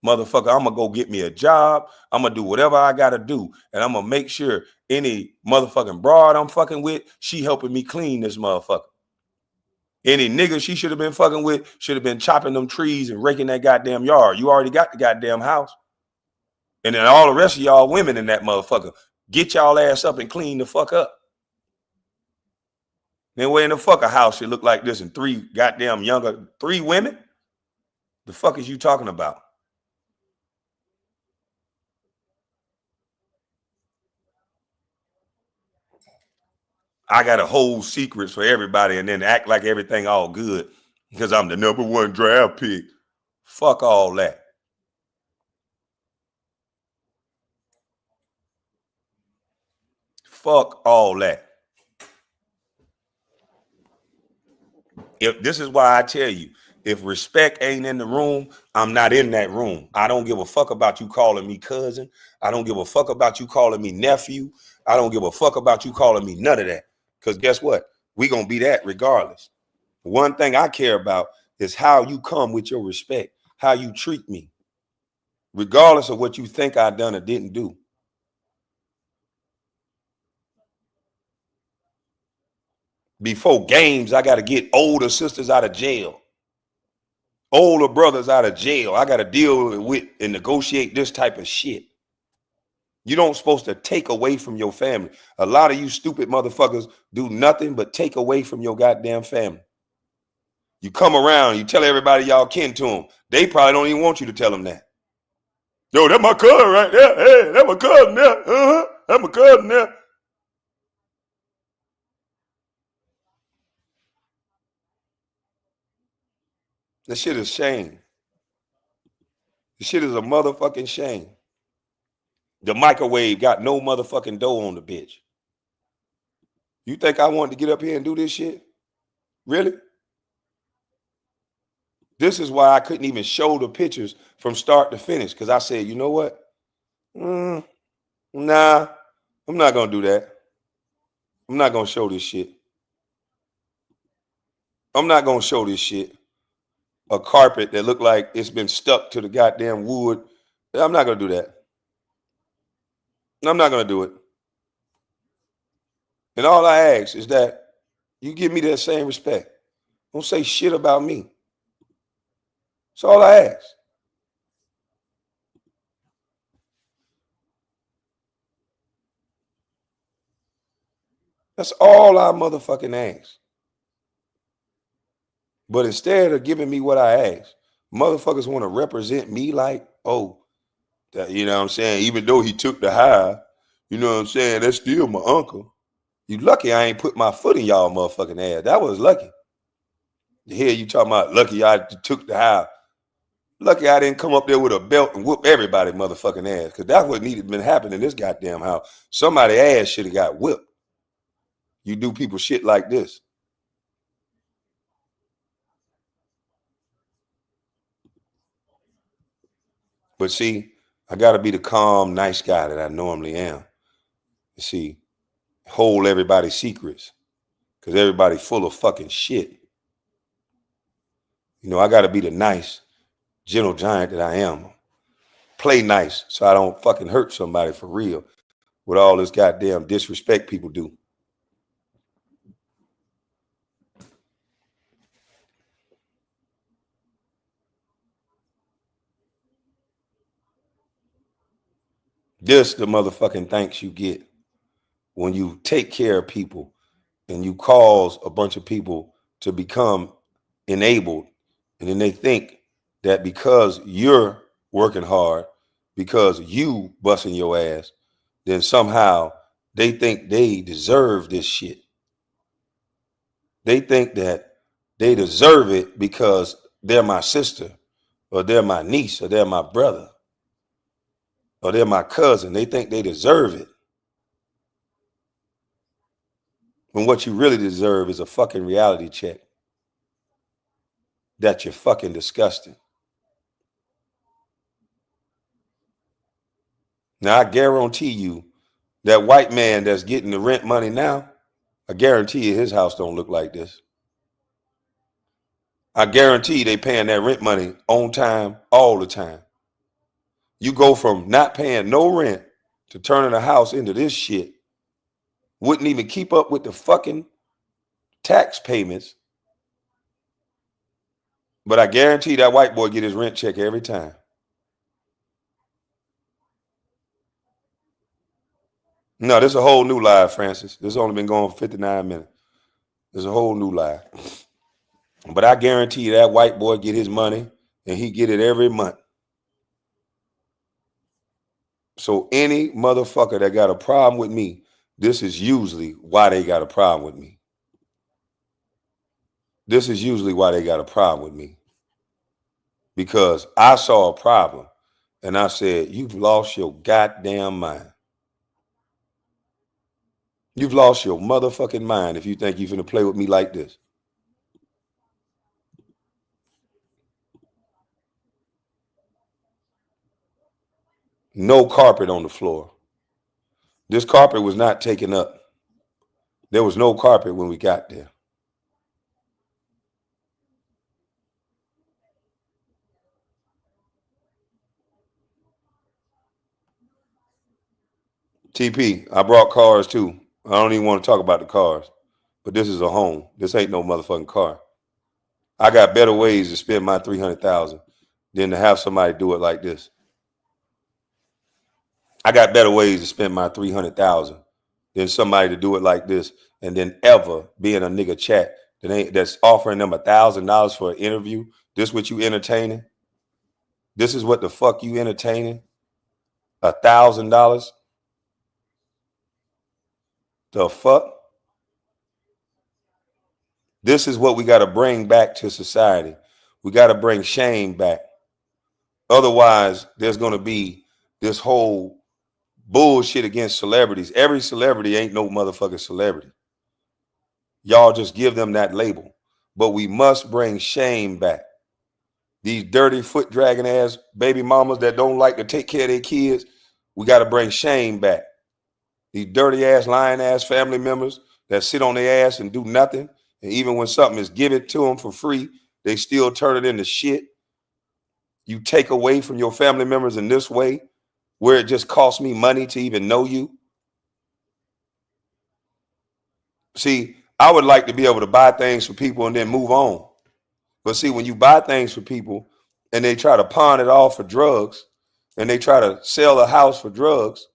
Motherfucker, I'm gonna go get me a job. I'm gonna do whatever I gotta do, and I'm gonna make sure any motherfucking broad I'm fucking with, she helping me clean this motherfucker. Any nigga she should have been fucking with should have been chopping them trees and raking that goddamn yard. You already got the goddamn house. And then all the rest of y'all women in that motherfucker, get y'all ass up and clean the fuck up. Then where in the fuck a house should look like this and three goddamn younger, three women? The fuck is you talking about? I got to hold secrets for everybody and then act like everything all good because I'm the number one draft pick. Fuck all that. Fuck all that. If this is why I tell you, if respect ain't in the room, I'm not in that room. I don't give a fuck about you calling me cousin. I don't give a fuck about you calling me nephew. I don't give a fuck about you calling me none of that. Because guess what? We gonna be that regardless. One thing I care about is how you come with your respect, how you treat me, regardless of what you think I done or didn't do. Before games, I got to get older sisters out of jail, older brothers out of jail. I got to deal with and negotiate this type of shit. You don't supposed to take away from your family. A lot of you stupid motherfuckers do nothing but take away from your goddamn family. You come around, you tell everybody y'all kin to them. They probably don't even want you to tell them that. Yo, that's my cousin right there. Hey, that's my cousin there. That's my cousin there. This shit is shame. This shit is a motherfucking shame. The microwave got no motherfucking dough on the bitch. You think I wanted to get up here and do this shit? Really? This is why I couldn't even show the pictures from start to finish because I said, you know what? Nah, I'm not going to do that. I'm not going to show this shit. I'm not going to show this shit. A carpet that looked like it's been stuck to the goddamn wood. I'm not going to do that. I'm not going to do it. And all I ask is that you give me that same respect. Don't say shit about me. That's all I ask. That's all I motherfucking ask. But instead of giving me what I ask, motherfuckers want to represent me like, oh, that, you know what I'm saying? Even though he took the high, you know what I'm saying? That's still my uncle. You lucky I ain't put my foot in y'all motherfucking ass. That was lucky. The hell you talking about lucky I took the high. Lucky I didn't come up there with a belt and whoop everybody motherfucking ass. Because that's what needed been happening in this goddamn house. Somebody ass should have got whipped. You do people shit like this. But see, I got to be the calm, nice guy that I normally am. See, hold everybody's secrets because everybody's full of fucking shit. You know, I got to be the nice, gentle giant that I am. Play nice so I don't fucking hurt somebody for real with all this goddamn disrespect people do. This the motherfucking thanks you get when you take care of people and you cause a bunch of people to become enabled. And then they think that because you're working hard, because you busting your ass, then somehow they think they deserve this shit. They think that they deserve it because they're my sister or they're my niece or they're my brother or they're my cousin. They think they deserve it. When what you really deserve is a fucking reality check that you're fucking disgusting. Now, I guarantee you that white man that's getting the rent money now, I guarantee you his house don't look like this. I guarantee you they paying that rent money on time all the time. You go from not paying no rent to turning a house into this shit. Wouldn't even keep up with the fucking tax payments. But I guarantee that white boy get his rent check every time. No, this is a whole new lie, Francis. This has only been going for 59 minutes. There's a whole new lie. But I guarantee you that white boy get his money and he get it every month. So any motherfucker that got a problem with me, this is usually why they got a problem with me. This is usually why they got a problem with me. Because I saw a problem and I said, you've lost your goddamn mind. You've lost your motherfucking mind if you think you're finna play with me like this. No carpet on the floor. This carpet was not taken up. There was no carpet when we got there. TP, I brought cars too. I don't even want to talk about the cars. But this is a home. This ain't no motherfucking car. I got better ways to spend my $300,000 than to have somebody do it like this. I got better ways to spend my $300,000 than somebody to do it like this, and then ever be in a nigga chat that's offering them $1,000 for an interview. This what you entertaining? This is what the fuck you entertaining? $1,000? The fuck? This is what we got to bring back to society. We got to bring shame back. Otherwise, there's going to be this whole bullshit against celebrities. Every celebrity ain't no motherfucking celebrity. Y'all just give them that label. But we must bring shame back. These dirty foot dragging ass baby mamas that don't like to take care of their kids, we got to bring shame back. These dirty ass, lying ass family members that sit on their ass and do nothing. And even when something is given to them for free, they still turn it into shit. You take away from your family members in this way, where it just costs me money to even know you. See, I would like to be able to buy things for people and then move on. But see, when you buy things for people and they try to pawn it off for drugs and they try to sell a house for drugs,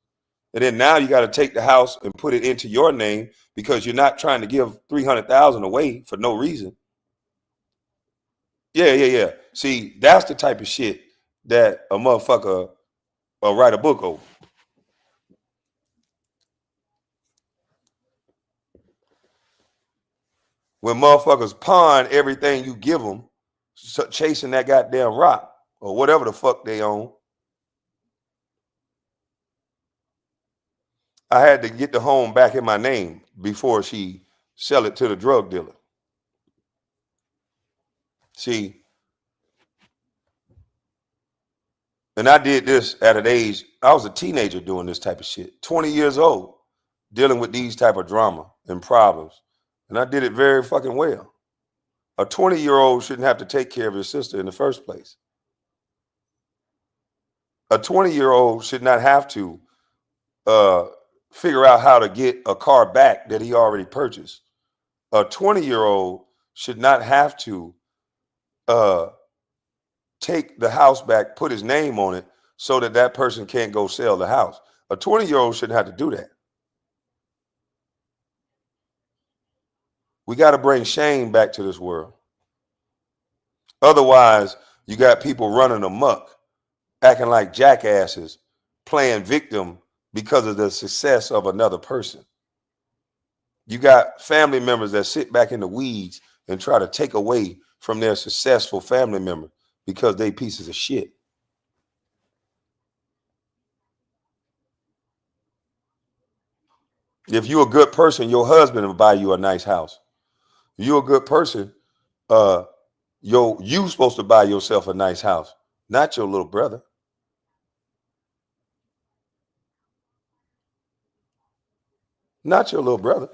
and then now you got to take the house and put it into your name because you're not trying to give $300,000 away for no reason. Yeah. See, that's the type of shit that a motherfucker will write a book over. When motherfuckers pawn everything you give them, chasing that goddamn rock or whatever the fuck they own. I had to get the home back in my name before she sell it to the drug dealer. See, and I did this at an age, I was a teenager doing this type of shit, 20 years old, dealing with these type of drama and problems. And I did it very fucking well. A 20-year-old shouldn't have to take care of his sister in the first place. A 20-year-old should not have to figure out how to get a car back that he already purchased. A 20-year-old should not have to take the house back, put his name on it so that that person can't go sell the house. A 20-year-old shouldn't have to do that. We got to bring shame back to this world. Otherwise, you got people running amok, acting like jackasses, playing victim because of the success of another person. You got family members that sit back in the weeds and try to take away from their successful family member because they pieces of shit. If you're a good person, your husband will buy you a nice house. If you're a good person, you supposed to buy yourself a nice house, not your little brother. Not your little brother.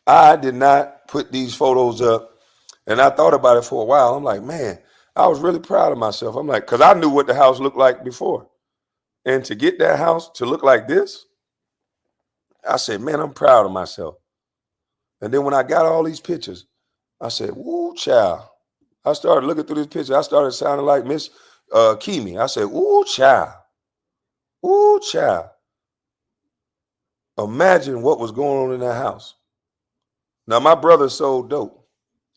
I did not put these photos up, and I thought about it for a while. I'm like, man, I was really proud of myself. I'm like, because I knew what the house looked like before. And to get that house to look like this, I said, man, I'm proud of myself. And then when I got all these pictures, I said, woo, child. I started looking through these pictures. I started sounding like Miss Kimi. I said, ooh, child. Ooh, child. Imagine what was going on in that house. Now, my brother sold dope,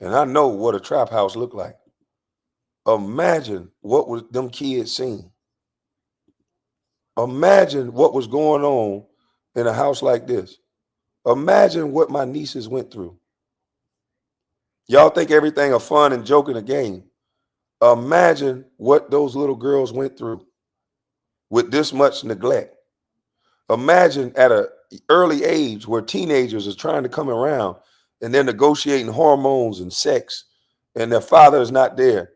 and I know what a trap house looked like. Imagine what was them kids seeing. Imagine what was going on in a house like this. Imagine what my nieces went through. Y'all think everything a fun and joke in a game. Imagine what those little girls went through with this much neglect. Imagine at an early age where teenagers are trying to come around and they're negotiating hormones and sex and their father is not there.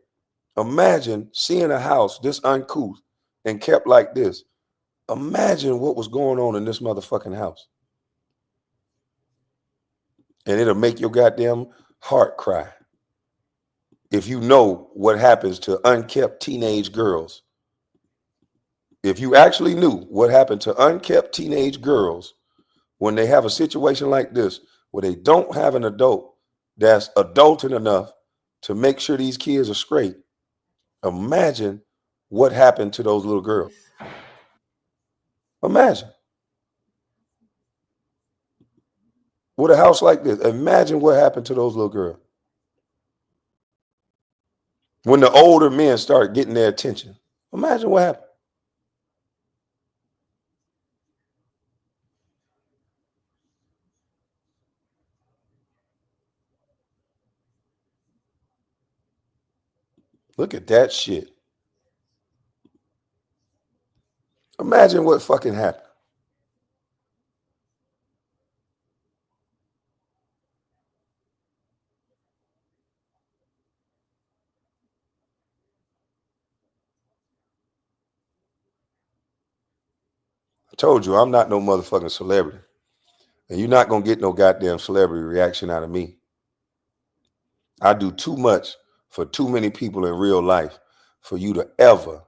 Imagine seeing a house this uncouth and kept like this. Imagine what was going on in this motherfucking house. And it'll make your goddamn heart cry. If you know what happens to unkept teenage girls. If you actually knew what happened to unkept teenage girls when they have a situation like this, where they don't have an adult that's adulting enough to make sure these kids are straight, imagine what happened to those little girls. Imagine. With a house like this, imagine what happened to those little girls. When the older men start getting their attention, imagine what happened. Look at that shit. Imagine what fucking happened. I told you, I'm not no motherfucking celebrity. And you're not going to get no goddamn celebrity reaction out of me. I do too much for too many people in real life for you to ever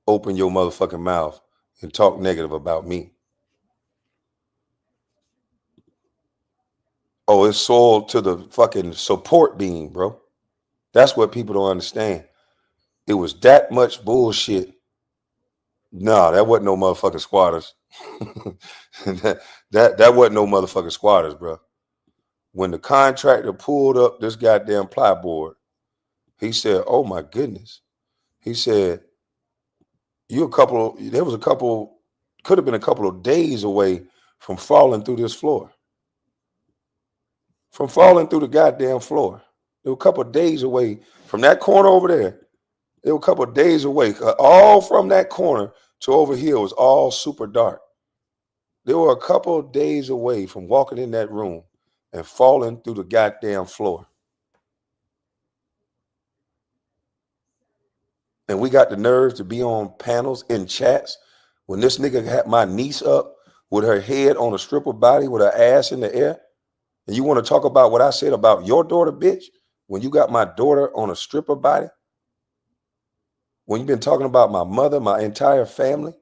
open your motherfucking mouth and talk negative about me. Oh, it's sold to the fucking support beam, bro. That's what people don't understand. It was that much bullshit. No, that wasn't no motherfucking squatters. that wasn't no motherfucking squatters, bro. When the contractor pulled up this goddamn plyboard, he said, "Oh my goodness." He said, there was a couple, could have been a couple of days away from falling through this floor. From falling through the goddamn floor. They were a couple of days away from that corner over there. They were a couple of days away. All from that corner to over here was all super dark. They were a couple of days away from walking in that room and falling through the goddamn floor. And we got the nerve to be on panels in chats when this nigga had my niece up with her head on a stripper body with her ass in the air. And you want to talk about what I said about your daughter, bitch? When you got my daughter on a stripper body? When you've been talking about my mother, my entire family,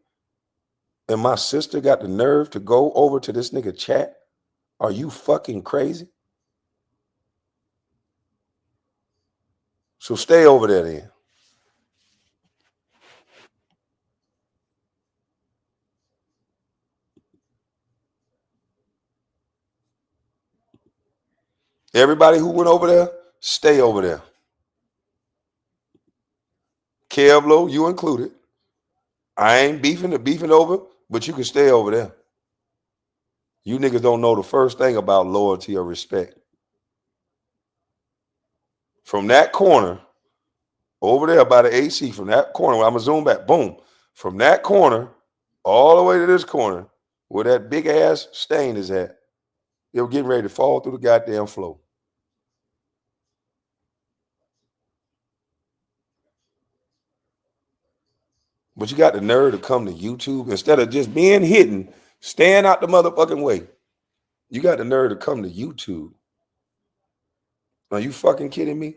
and my sister got the nerve to go over to this nigga chat? Are you fucking crazy? So stay over there then. Everybody who went over there, stay over there. Kevlo, you included. I ain't beefing over, but you can stay over there. You niggas don't know the first thing about loyalty or respect. From that corner, over there by the AC, from that corner, I'm gonna zoom back, boom. From that corner, all the way to this corner, where that big ass stain is at, they were getting ready to fall through the goddamn floor. But you got the nerve to come to YouTube instead of just being hidden, staying out the motherfucking way. You got the nerve to come to YouTube. Are you fucking kidding me?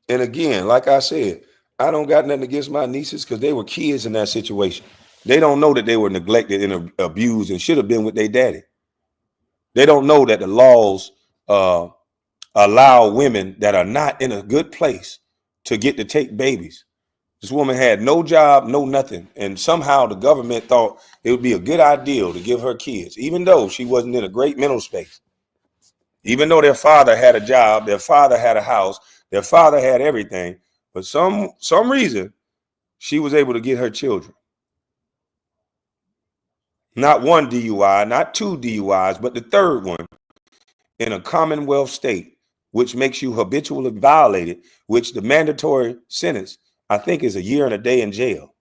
And again, like I said, I don't got nothing against my nieces because they were kids in that situation. They don't know that they were neglected and abused and should have been with their daddy. They don't know that the laws allow women that are not in a good place to get to take babies. This woman had no job, no nothing. And somehow the government thought it would be a good idea to give her kids, even though she wasn't in a great mental space. Even though their father had a job, their father had a house, their father had everything. For some reason, she was able to get her children. Not one DUI, not two DUIs, but the third one in a Commonwealth state, which makes you habitually violated, which the mandatory sentence, I think, is a year and a day in jail.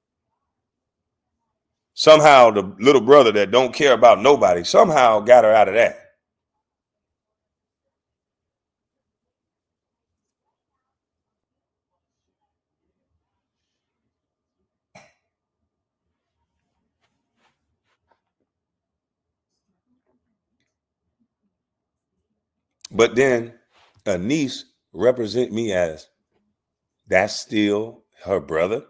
Somehow the little brother that don't care about nobody somehow got her out of that. But then a niece represent me as that's still her brother.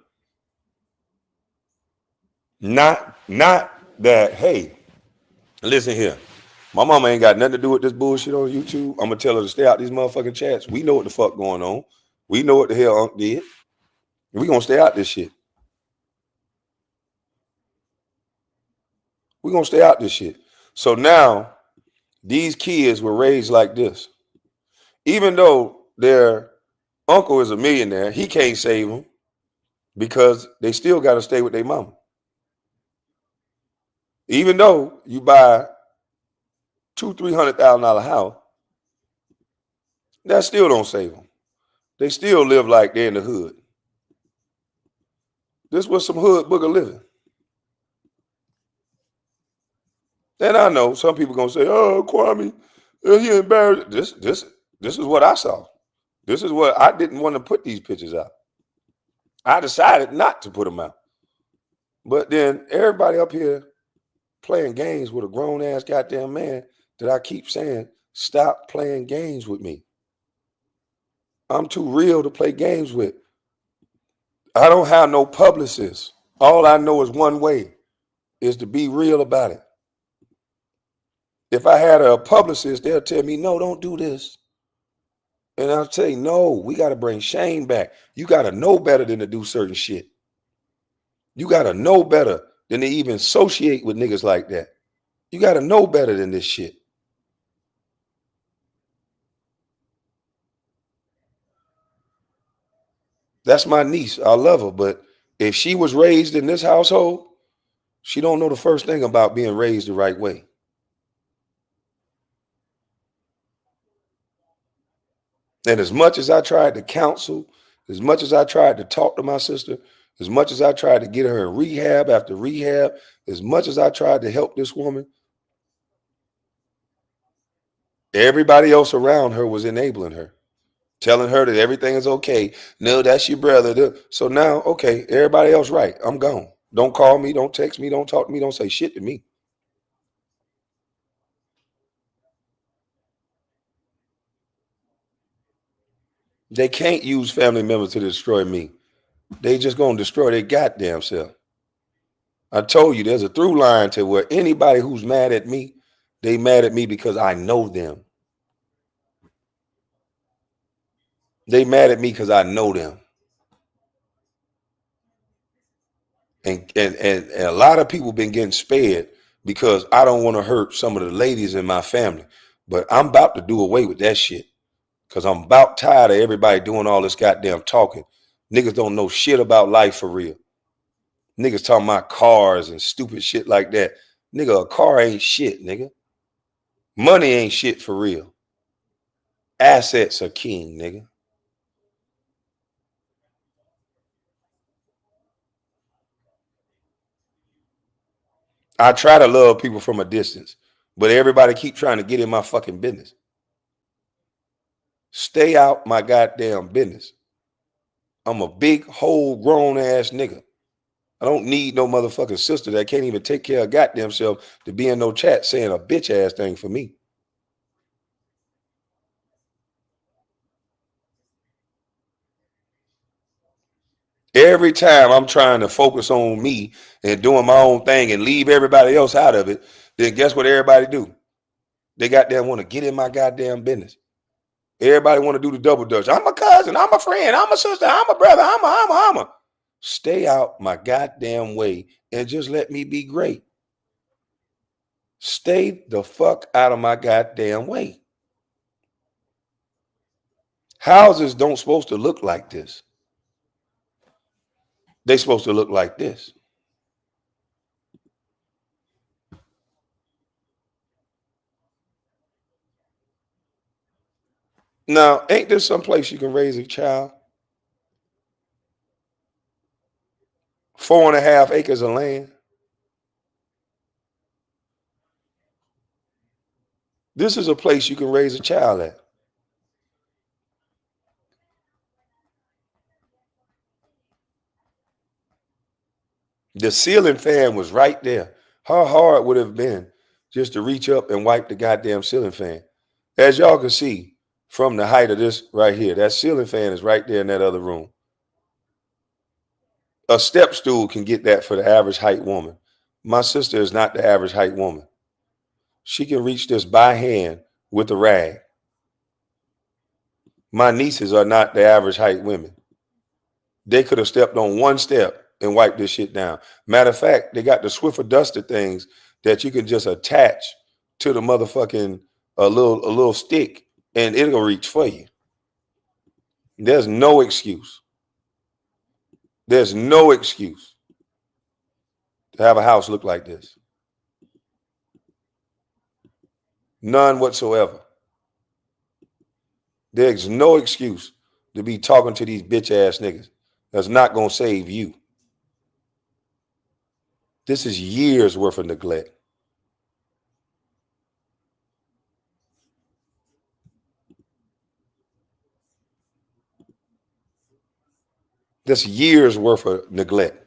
Not that, hey, listen here. My mama ain't got nothing to do with this bullshit on YouTube. I'm gonna tell her to stay out these motherfucking chats. We know what the fuck going on. We know what the hell Unc did. We gonna stay out this shit. We gonna stay out this shit. So now these kids were raised like this. Even though their uncle is a millionaire, he can't save them because they still got to stay with their mama. Even though you buy $200,000-$300,000 house, that still don't save them. They still live like they're in the hood. This was some hood booger living. And I know some people gonna say, "Oh, Kwame, he embarrassed." This is what I saw. This is what I didn't want to put these pictures out. I decided not to put them out. But then everybody up here playing games with a grown ass goddamn man that I keep saying, stop playing games with me. I'm too real to play games with. I don't have no publicist. All I know is one way, is to be real about it. If I had a publicist, they'll tell me, no, don't do this. And I'll tell you, no, we got to bring shame back. You got to know better than to do certain shit. You got to know better than to even associate with niggas like that. You got to know better than this shit. That's my niece. I love her. But if she was raised in this household, she don't know the first thing about being raised the right way. And as much as I tried to counsel, as much as I tried to talk to my sister, as much as I tried to get her in rehab after rehab, as much as I tried to help this woman, everybody else around her was enabling her, telling her that everything is okay. No, that's your brother. So now, okay, everybody else right. I'm gone. Don't call me. Don't text me. Don't talk to me. Don't say shit to me. They can't use family members to destroy me. They just gonna destroy their goddamn self. I told you there's a through line to where anybody who's mad at me, They mad at me because I know them. They mad at me because I know them. And a lot of people been getting spared because I don't want to hurt some of the ladies in my family. But I'm about to do away with that shit because I'm about tired of everybody doing all this goddamn talking. Niggas don't know shit about life for real. Niggas talking about cars and stupid shit like that. Nigga, a car ain't shit, nigga. Money ain't shit for real. Assets are king, nigga. I try to love people from a distance, but everybody keep trying to get in my fucking business. Stay out my goddamn business. I'm a big, whole, grown ass nigga. I don't need no motherfucking sister that can't even take care of goddamn self to be in no chat saying a bitch ass thing for me. Every time I'm trying to focus on me and doing my own thing and leave everybody else out of it, then guess what everybody do? They goddamn want to get in my goddamn business. Everybody want to do the double dutch. I'm a cousin. I'm a friend. I'm a sister. I'm a brother. I'm a. Stay out my goddamn way and just let me be great. Stay the fuck out of my goddamn way. Houses don't supposed to look like this. They supposed to look like this. Now, ain't there some place you can raise a child? 4.5 acres of land. This is a place you can raise a child at. The ceiling fan was right there. How hard would it have been just to reach up and wipe the goddamn ceiling fan? As y'all can see from the height of this right here, that ceiling fan is right there in that other room. A step stool can get that for the average height woman. My sister is not the average height woman. She can reach this by hand with a rag. My nieces are not the average height women. They could have stepped on one step and wiped this shit down. Matter of fact, they got the Swiffer duster things that you can just attach to the motherfucking a little stick and it'll reach for you. There's no excuse. There's no excuse to have a house look like this. None whatsoever. There's no excuse to be talking to these bitch ass niggas. That's not gonna save you. This is years worth of neglect. This years worth of neglect.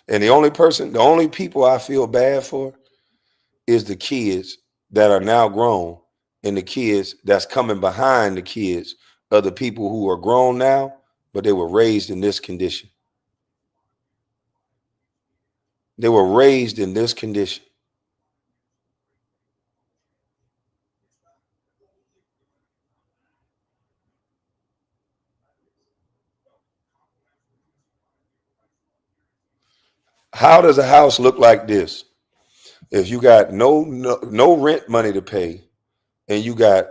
And the only people I feel bad for is the kids that are now grown and the kids that's coming behind the kids of the people who are grown now, but they were raised in this condition. They were raised in this condition. How does a house look like this if you got no rent money to pay and you got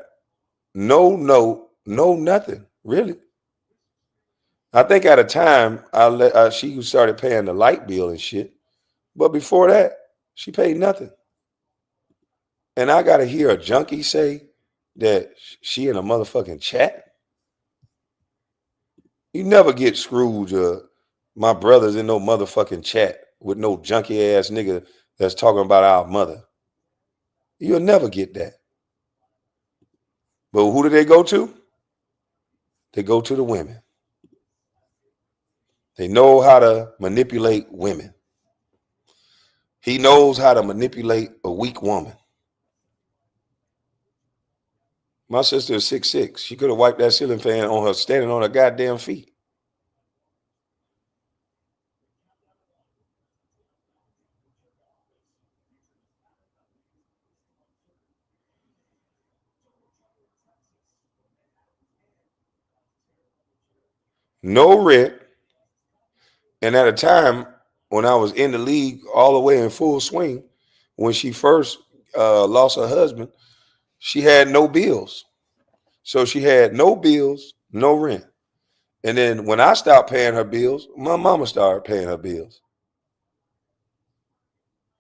no nothing really? I think at a time she started paying the light bill and shit, but before that she paid nothing. And I gotta hear a junkie say that she in a motherfucking chat. You never get Scrooge or my brothers in no motherfucking chat with no junkie ass nigga that's talking about our mother. You'll never get that. But who do they go to? They go to the women. They know how to manipulate women. He knows how to manipulate a weak woman. My sister is 6'6". She could have wiped that ceiling fan on her standing on her goddamn feet. no rent. And at a time when I was in the league all the way in full swing, when she first lost her husband, she had no bills. So she had no bills, no rent. And then when I stopped paying her bills, my mama started paying her bills.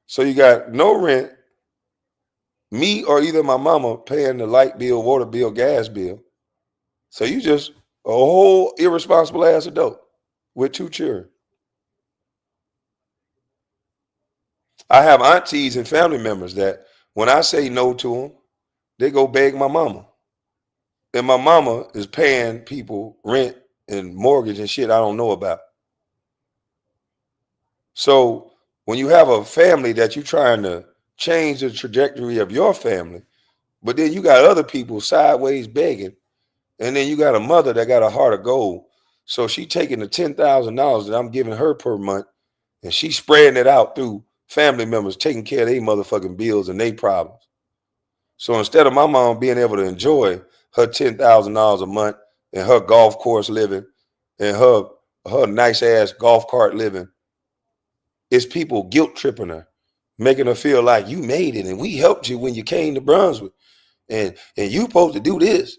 So you got no rent, me or either my mama paying the light bill, water bill, gas bill. So you just a whole irresponsible ass adult with two children. I have aunties and family members that when I say no to them, they go beg my mama. And my mama is paying people rent and mortgage and shit I don't know about. So when you have a family that you're trying to change the trajectory of your family, but then you got other people sideways begging, and then you got a mother that got a heart of gold. So she taking the $10,000 that I'm giving her per month, and she spreading it out through family members, taking care of their motherfucking bills and their problems. So instead of my mom being able to enjoy her $10,000 a month and her golf course living and her nice ass golf cart living, it's people guilt tripping her, making her feel like you made it and we helped you when you came to Brunswick, and you supposed to do this.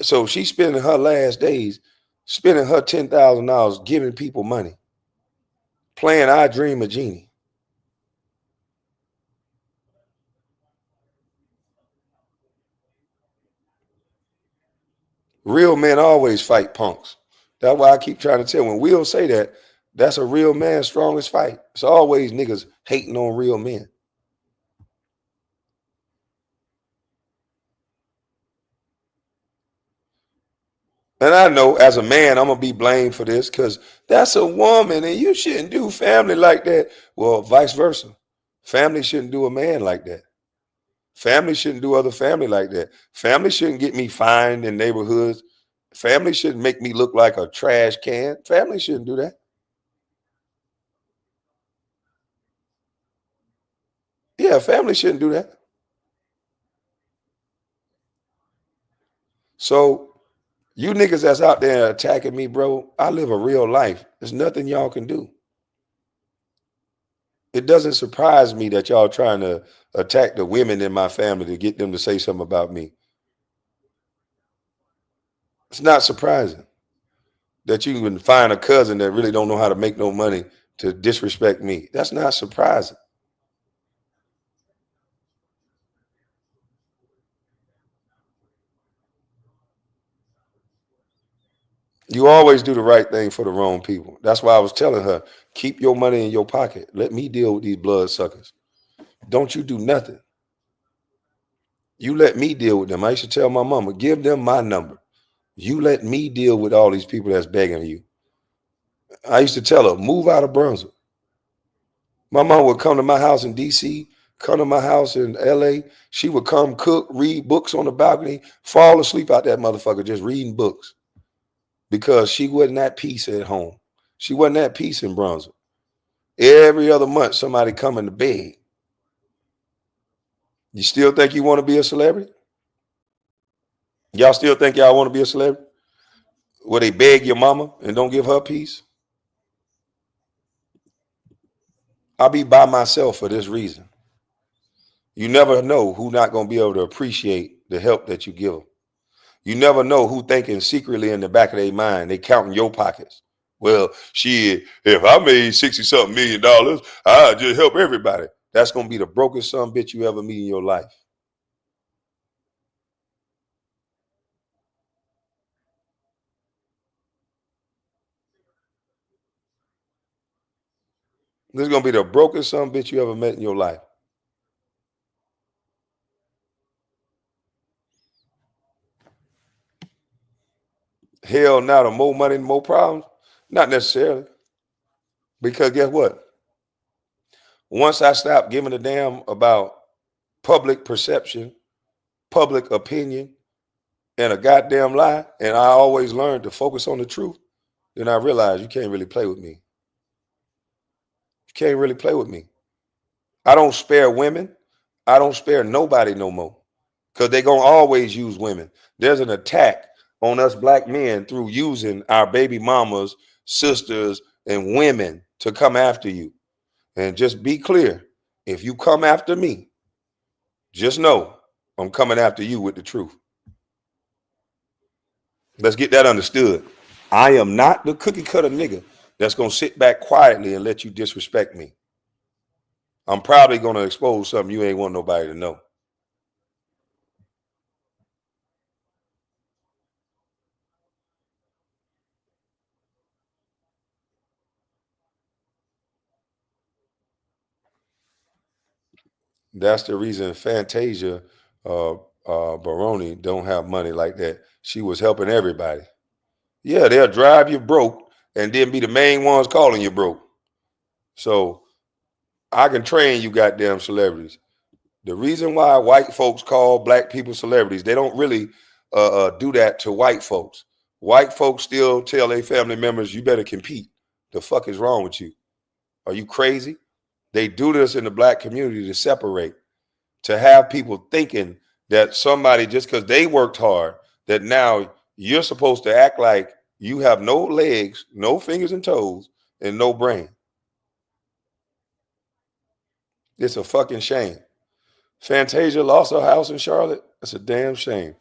So she's spending her last days spending her $10,000 giving people money, playing I Dream a Genie. Real men always fight punks. That's why I keep trying to tell. When Will say that, that's a real man's strongest fight. It's always niggas hating on real men. And I know as a man, I'm gonna be blamed for this because that's a woman and you shouldn't do family like that. Well, vice versa. Family shouldn't do a man like that. Family shouldn't do other family like that. Family shouldn't get me fined in neighborhoods. Family shouldn't make me look like a trash can. Family shouldn't do that. Yeah, family shouldn't do that. So you niggas that's out there attacking me, bro, I live a real life. There's nothing y'all can do. It doesn't surprise me that y'all trying to attack the women in my family to get them to say something about me. It's not surprising that you can find a cousin that really don't know how to make no money to disrespect me. That's not surprising. You always do the right thing for the wrong people. That's why I was telling her, keep your money in your pocket. Let me deal with these blood suckers. Don't you do nothing. You let me deal with them. I used to tell my mama, give them my number. You let me deal with all these people that's begging you. I used to tell her, move out of Brunswick. My mom would come to my house in DC, come to my house in LA. She would come cook, read books on the balcony, fall asleep out that motherfucker just reading books because she wasn't at peace at home. She wasn't at peace in Brunswick. Every other month, somebody coming to beg. You still think you want to be a celebrity? Y'all still think y'all want to be a celebrity? Where they beg your mama and don't give her peace? I'll be by myself for this reason. You never know who's not going to be able to appreciate the help that you give them. You never know who thinking secretly in the back of their mind, they counting your pockets. Well, shit, if I made 60 something $1 million, I'd just help everybody. That's going to be the brokest son bitch you ever meet in your life. This is going to be the brokest son bitch you ever met in your life. Hell, now the more money, the more problems? Not necessarily. Because guess what? Once I stopped giving a damn about public perception, public opinion, and a goddamn lie, and I always learned to focus on the truth, then I realized you can't really play with me. You can't really play with me. I don't spare women. I don't spare nobody no more. Because they're going to always use women. There's an attack on us black men through using our baby mamas, sisters, and women to come after you. And just be clear, if you come after me, just know I'm coming after you with the truth. Let's get that understood. I am not the cookie cutter nigga that's going to sit back quietly and let you disrespect me. I'm probably going to expose something you ain't want nobody to know. That's the reason Fantasia Baroni don't have money like that. She was helping everybody. Yeah, they'll drive you broke and then be the main ones calling you broke. So I can train you goddamn celebrities. The reason why white folks call black people celebrities, they don't really do that to white folks. White folks still tell their family members, you better compete. The fuck is wrong with you? Are you crazy? They do this in the black community to separate, to have people thinking that somebody, just because they worked hard, that now you're supposed to act like you have no legs, no fingers and toes, and no brain. It's a fucking shame. Fantasia lost her house in Charlotte. That's a damn shame.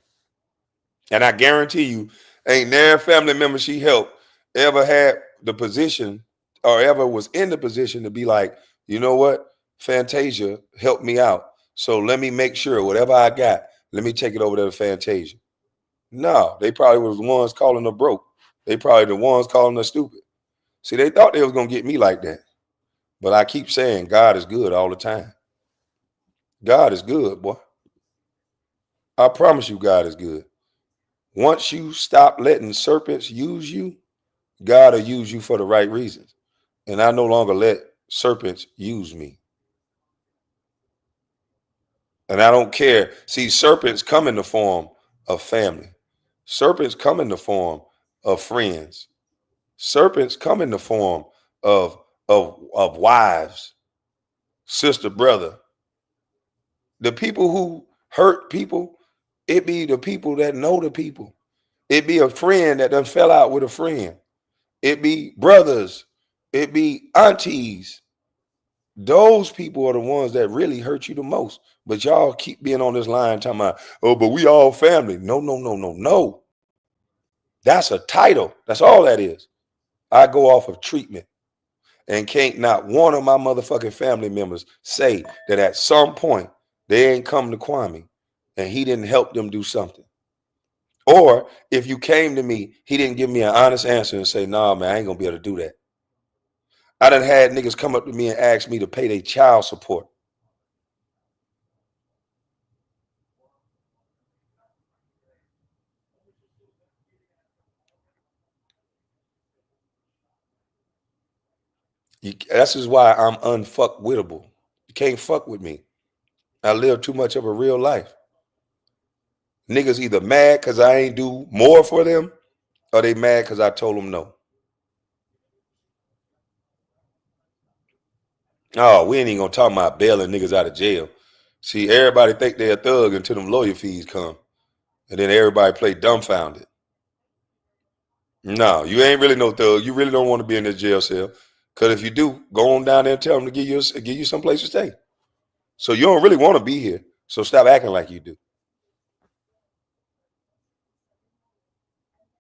And I guarantee you, ain't their family member she helped ever had the position or ever was in the position to be like, you know what? Fantasia helped me out. So let me make sure whatever I got, let me take it over to Fantasia. No, they probably was the ones calling her broke. They probably the ones calling her stupid. See, they thought they was going to get me like that. But I keep saying God is good all the time. God is good, boy. I promise you God is good. Once you stop letting serpents use you, God will use you for the right reasons. And I no longer let serpents use me. And I don't care. See, serpents come in the form of family. Serpents come in the form of friends. Serpents come in the form of wives, sister, brother. The people who hurt people, it be the people that know the people. It be a friend that done fell out with a friend. It be brothers. It be aunties. Those people are the ones that really hurt you the most. But y'all keep being on this line talking about, oh, but we all family. No, no, no, no, no. That's a title. That's all that is. I go off of treatment. And can't not one of my motherfucking family members say that at some point they ain't come to Kwame and he didn't help them do something. Or if you came to me, he didn't give me an honest answer and say, nah, man, I ain't gonna be able to do that. I done had niggas come up to me and ask me to pay their child support. This is why I'm unfuckwittable. You can't fuck with me. I live too much of a real life. Niggas either mad because I ain't do more for them or they mad because I told them no. Oh, we ain't even gonna talk about bailing niggas out of jail. See, everybody think they a thug until them lawyer fees come. And then everybody play dumbfounded. No, you ain't really no thug. You really don't want to be in this jail cell. Because if you do, go on down there and tell them to give you some place to stay. So you don't really want to be here. So stop acting like you do.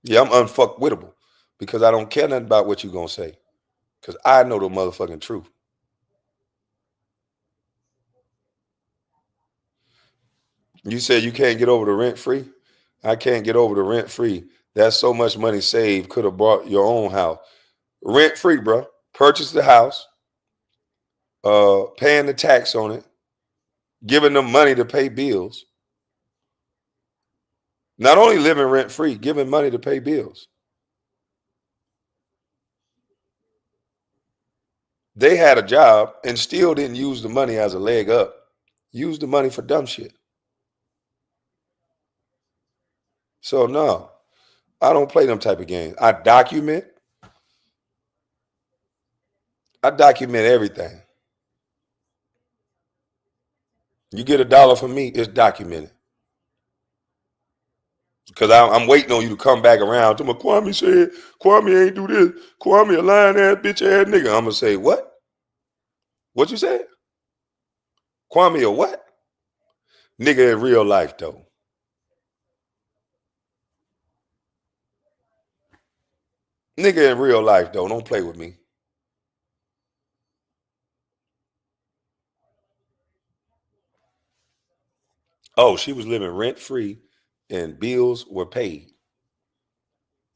Yeah, I'm unfuckwittable because I don't care nothing about what you gonna say. Because I know the motherfucking truth. You said you can't get over the rent free. I can't get over the rent free. That's so much money saved. Could have bought your own house. Rent free, bro. Purchase the house, paying the tax on it, giving them money to pay bills. Not only living rent free, giving money to pay bills. They had a job and still didn't use the money as a leg up. Use the money for dumb shit. So no, I don't play them type of games. I document everything. You get $1 from me, it's documented. Because I'm waiting on you to come back around. To my Kwame said, Kwame ain't do this. Kwame a lying ass, bitch ass nigga. I'm going to say, what? What you said? Kwame a what? Nigga in real life, though. Nigga in real life, though. Don't play with me. Oh, she was living rent-free and bills were paid.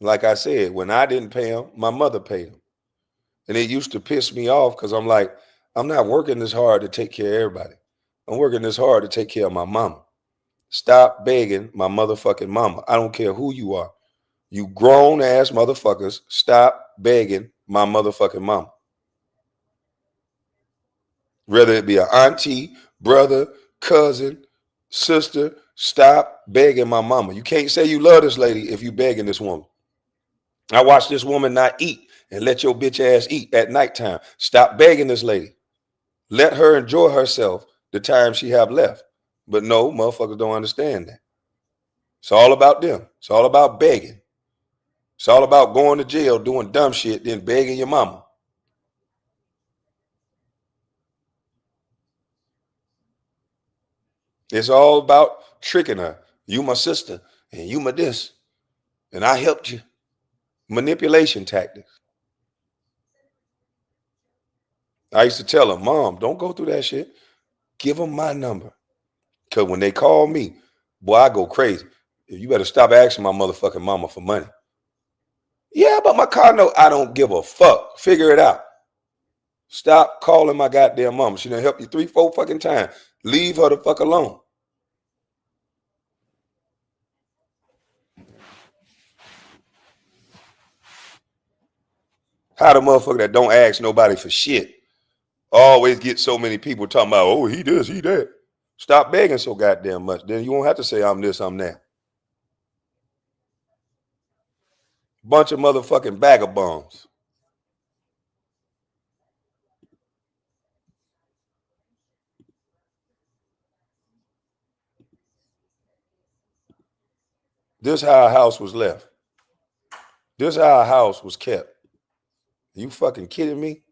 Like I said, when I didn't pay them, my mother paid them. And it used to piss me off because I'm like, I'm not working this hard to take care of everybody. I'm working this hard to take care of my mama. Stop begging my motherfucking mama. I don't care who you are. You grown ass motherfuckers, stop begging my motherfucking mama. Whether it be an auntie, brother, cousin, sister, stop begging my mama. You can't say you love this lady if you begging this woman. I watch this woman not eat and let your bitch ass eat at nighttime. Stop begging this lady. Let her enjoy herself the time she have left. But no, motherfuckers don't understand that. It's all about them. It's all about begging. It's all about going to jail, doing dumb shit, then begging your mama. It's all about tricking her. You my sister, and you my this, and I helped you. Manipulation tactics. I used to tell her, Mom, don't go through that shit. Give them my number. Because when they call me, boy, I go crazy. You better stop asking my motherfucking mama for money. Yeah, but my car note, I don't give a fuck. Figure it out. Stop calling my goddamn mama. She done helped you 3, 4 fucking times. Leave her the fuck alone. How the motherfucker that don't ask nobody for shit always get so many people talking about, oh, he this, he that. Stop begging so goddamn much. Then you won't have to say I'm this, I'm that. Bunch of motherfucking vagabonds. This how a house was left. This how a house was kept. You fucking kidding me?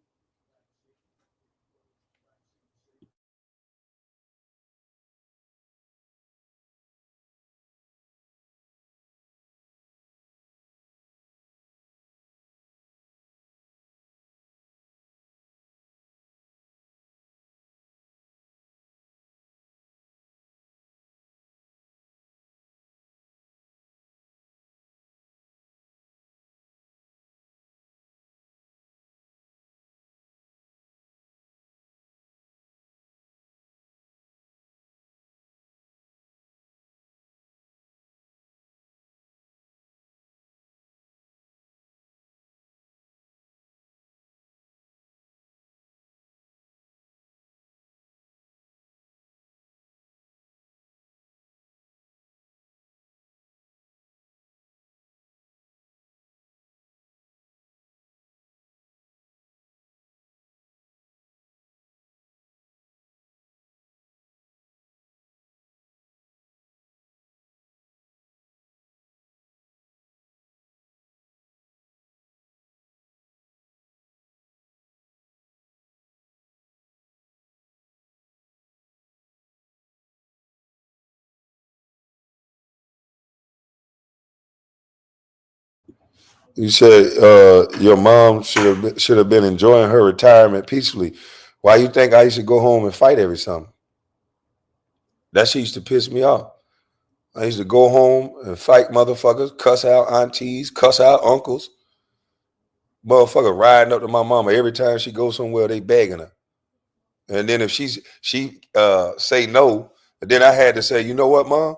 You said your mom should have been enjoying her retirement peacefully. Why you think I used to go home and fight every summer? That shit used to piss me off. I used to go home and fight motherfuckers, cuss out aunties, cuss out uncles. Motherfucker riding up to my mama every time she goes somewhere, they begging her. And then if she say no, then I had to say, you know what, Mom?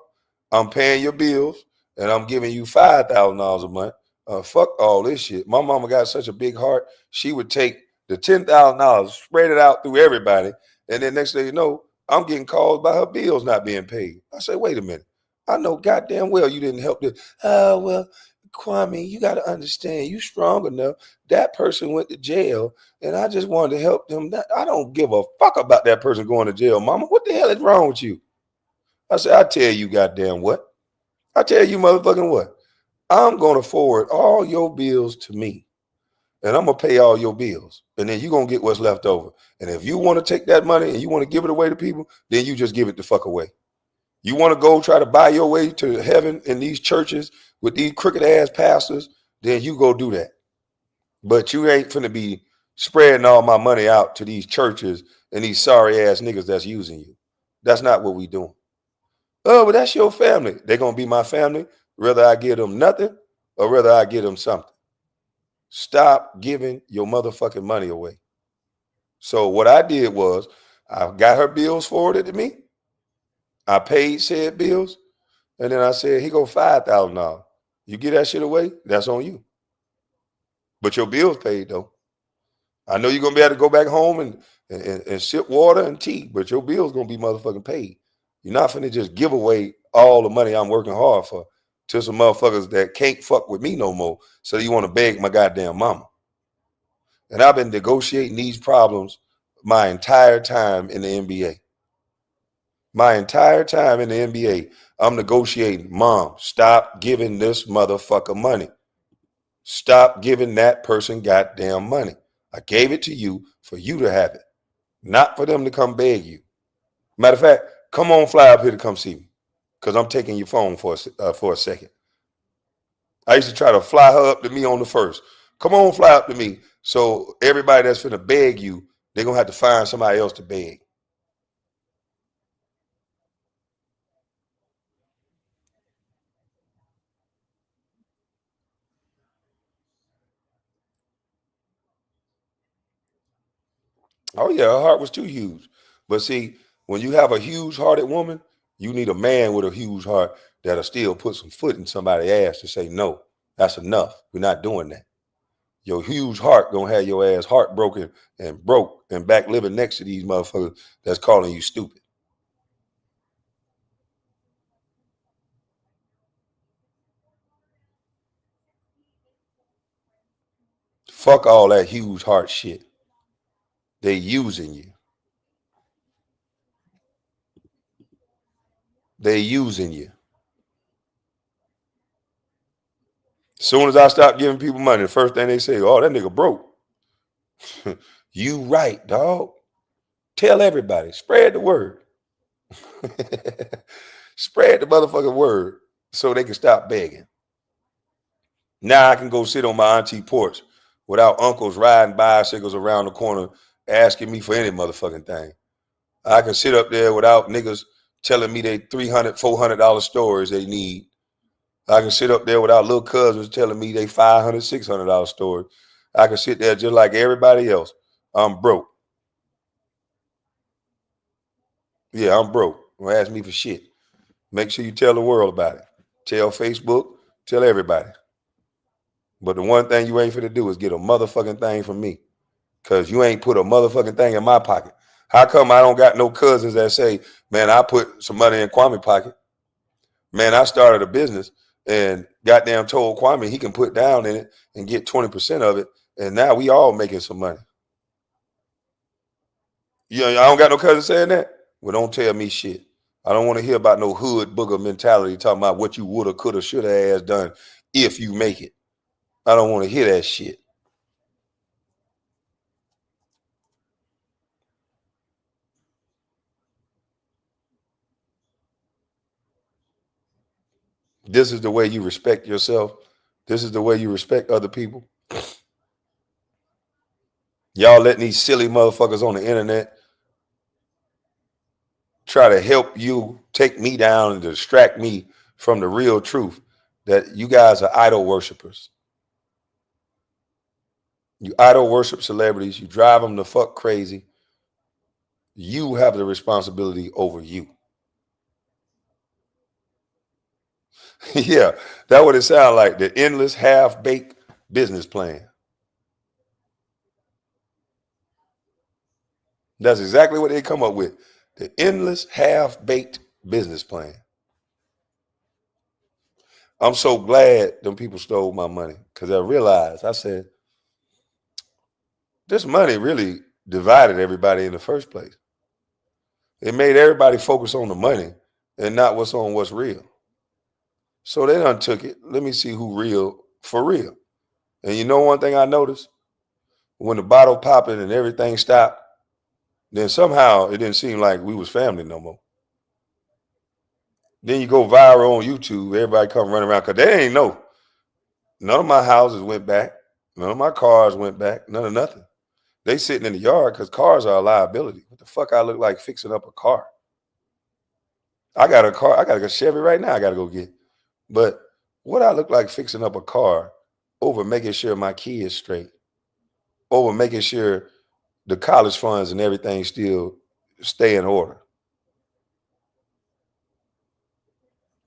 I'm paying your bills and I'm giving you $5,000 a month. Fuck all this shit. My mama got such a big heart. She would take the $10,000, spread it out through everybody, and then next thing you know, I'm getting called by her bills not being paid. I say, wait a minute. I know goddamn well you didn't help this. Oh well, Kwame, you got to understand. You strong enough. That person went to jail and I just wanted to help them. I don't give a fuck about that person going to jail, mama. What the hell is wrong with you? I said, I tell you goddamn what. I tell you motherfucking what, I'm going to forward all your bills to me. And I'm going to pay all your bills. And then you're going to get what's left over. And if you want to take that money and you want to give it away to people, then you just give it the fuck away. You want to go try to buy your way to heaven in these churches with these crooked ass pastors, then you go do that. But you ain't finna be spreading all my money out to these churches and these sorry ass niggas that's using you. That's not what we doing. Oh, but that's your family. They're going to be my family, whether I give them nothing or whether I give them something. Stop giving your motherfucking money away. So what I did was I got her bills forwarded to me. I paid said bills. And then I said, he go $5,000. You get that shit away, that's on you. But your bills paid though. I know you're gonna be able to go back home and sip water and tea, but your bills gonna be motherfucking paid. You're not finna just give away all the money I'm working hard for to some motherfuckers that can't fuck with me no more. So you want to beg my goddamn mama. And I've been negotiating these problems my entire time in the NBA. My entire time in the NBA, I'm negotiating. Mom, stop giving this motherfucker money. Stop giving that person goddamn money. I gave it to you for you to have it, not for them to come beg you. Matter of fact, come on, fly up here to come see me, because I'm taking your phone for a second. I used to try to fly her up to me on the first. Come on, fly up to me. So everybody that's finna beg you, they're gonna have to find somebody else to beg. Oh yeah, her heart was too huge. But see, when you have a huge hearted woman, you need a man with a huge heart that'll still put some foot in somebody's ass to say, no, that's enough. We're not doing that. Your huge heart gonna have your ass heartbroken and broke and back living next to these motherfuckers that's calling you stupid. Fuck all that huge heart shit. They using you. They using you. Soon as I stop giving people money, the first thing they say, oh, that nigga broke. You right, dog. Tell everybody. Spread the word. Spread the motherfucking word so they can stop begging. Now I can go sit on my auntie porch without uncles riding bicycles around the corner asking me for any motherfucking thing. I can sit up there without niggas telling me they $300, $400 stories they need. I can sit up there without little cousins telling me they $500, $600 stories. I can sit there just like everybody else. I'm broke. Yeah, I'm broke. Don't ask me for shit. Make sure you tell the world about it. Tell Facebook, tell everybody. But the one thing you ain't finna do is get a motherfucking thing from me. Cause you ain't put a motherfucking thing in my pocket. How come I don't got no cousins that say, man, I put some money in Kwame pocket? Man, I started a business and goddamn told Kwame he can put down in it and get 20% of it. And now we all making some money. You know, I don't got no cousins saying that. Well, don't tell me shit. I don't want to hear about no hood booger mentality talking about what you woulda, coulda, shoulda ass done if you make it. I don't want to hear that shit. This is the way you respect yourself. This is the way you respect other people. Y'all letting these silly motherfuckers on the internet try to help you take me down and distract me from the real truth that you guys are idol worshipers. You idol worship celebrities. You drive them the fuck crazy. You have the responsibility over you. Yeah, that what it sounds like. The endless half-baked business plan. That's exactly what they come up with. The endless half-baked business plan. I'm so glad them people stole my money because I realized, I said, this money really divided everybody in the first place. It made everybody focus on the money and not what's real. So they done took it. Let me see who real for real. And you know one thing I noticed? When the bottle popping and everything stopped, then somehow it didn't seem like we was family no more. Then you go viral on YouTube, everybody come running around because they ain't know. None of my houses went back. None of my cars went back. None of nothing. They sitting in the yard because cars are a liability. What the fuck I look like fixing up a car? I got a car. I got a Chevy right now I got to go get. But what I look like fixing up a car over making sure my kids straight, over making sure the college funds and everything still stay in order.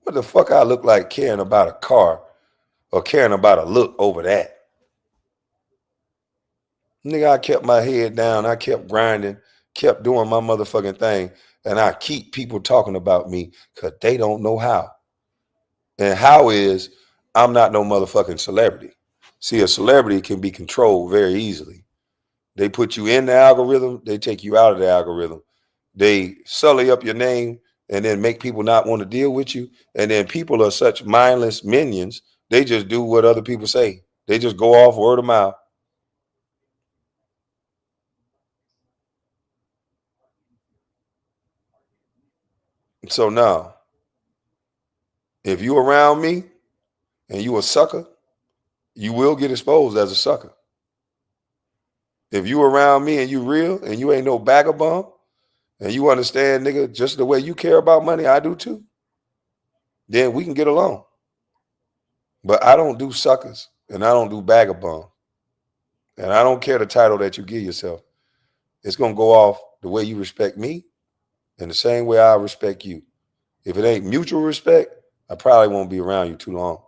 What the fuck I look like caring about a car or caring about a look over that? Nigga, I kept my head down. I kept grinding, kept doing my motherfucking thing. And I keep people talking about me because they don't know how. And how is I'm not no motherfucking celebrity. See, a celebrity can be controlled very easily. They put you in the algorithm, they take you out of the algorithm. They sully up your name and then make people not want to deal with you. And then people are such mindless minions, they just do what other people say. They just go off word of mouth. So now, if you around me and you a sucker, you will get exposed as a sucker. If you around me and you real and you ain't no vagabond and you understand, nigga, just the way you care about money, I do too, then we can get along. But I don't do suckers and I don't do vagabond. And I don't care the title that you give yourself. It's going to go off the way you respect me and the same way I respect you. If it ain't mutual respect, I probably won't be around you too long.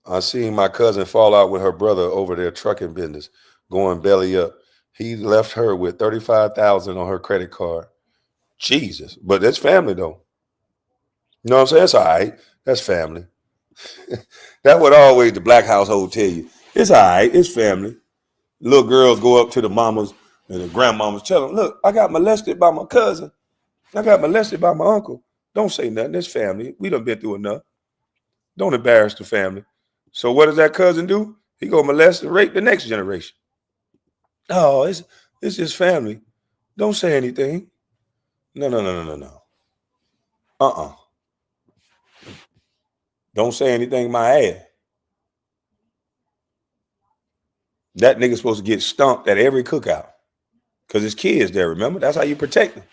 I seen my cousin fall out with her brother over their trucking business, going belly up. He left her with 35,000 on her credit card. Jesus, but that's family though. You know what I'm saying? That's all right. That's family. That's what always the black household tell you. It's all right. It's family. Little girls go up to the mamas and the grandmamas, tell them, "Look, I got molested by my cousin. I got molested by my uncle. Don't say nothing. It's family. We done been through enough. Don't embarrass the family." So what does that cousin do? He go molest and rape the next generation. Oh, it's just family. Don't say anything. No, no, no, no, no, no. Uh-uh. Don't say anything my ass. That nigga's supposed to get stumped at every cookout. Because his kids there, remember? That's how you protect him.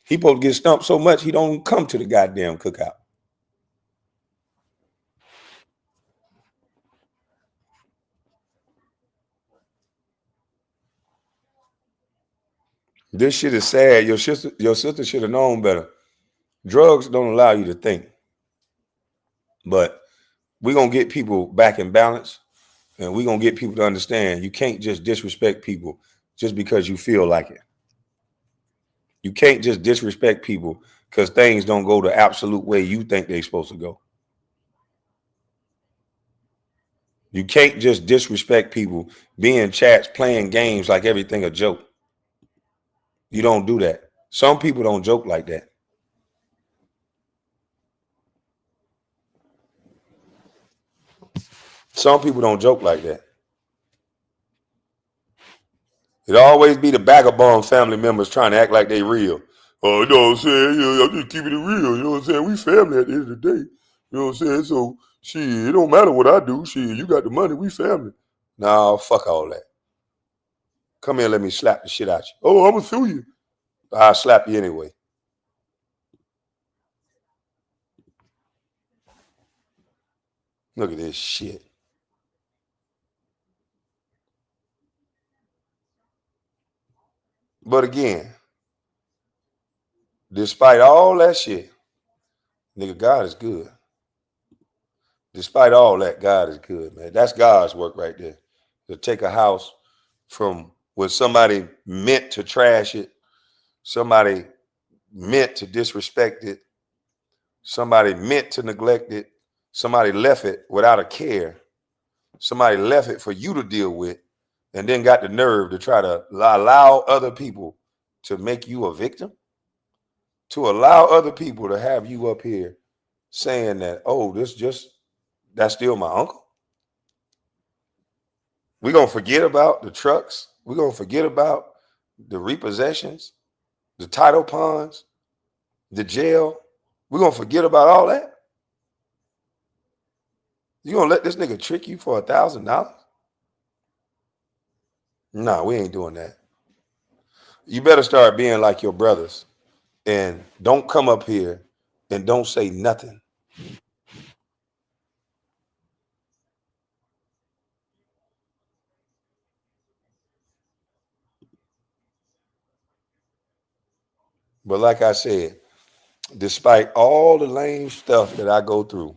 He supposed to get stumped so much he don't come to the goddamn cookout. This shit is sad. Your sister should have known better. Drugs don't allow you to think. But we're going to get people back in balance. And we're going to get people to understand you can't just disrespect people just because you feel like it. You can't just disrespect people because things don't go the absolute way you think they're supposed to go. You can't just disrespect people, be in chats, playing games like everything a joke. You don't do that. Some people don't joke like that. Some people don't joke like that. It always be the vagabond family members trying to act like they real. Oh, you know what I'm saying? I'm just keeping it real. You know what I'm saying? We family at the end of the day. You know what I'm saying? So, shit, it don't matter what I do. Shit, you got the money. We family. Nah, fuck all that. Come here, let me slap the shit out you. Oh, I'm gonna sue you. I'll slap you anyway. Look at this shit. But again, despite all that shit, nigga, God is good. Despite all that, God is good, man. That's God's work right there. To take a house from where somebody meant to trash it, somebody meant to disrespect it, Somebody meant to neglect it. Somebody left it without a care. Somebody left it for you to deal with and then got the nerve to try to allow other people to make you a victim, to allow other people to have you up here saying that, oh, that's still my uncle. We're going to forget about the trucks. We're going to forget about the repossessions, the title ponds, the jail. We're going to forget about all that. You going to let this nigga trick you for $1,000? Nah, we ain't doing that. You better start being like your brothers and don't come up here and don't say nothing. But like I said, despite all the lame stuff that I go through,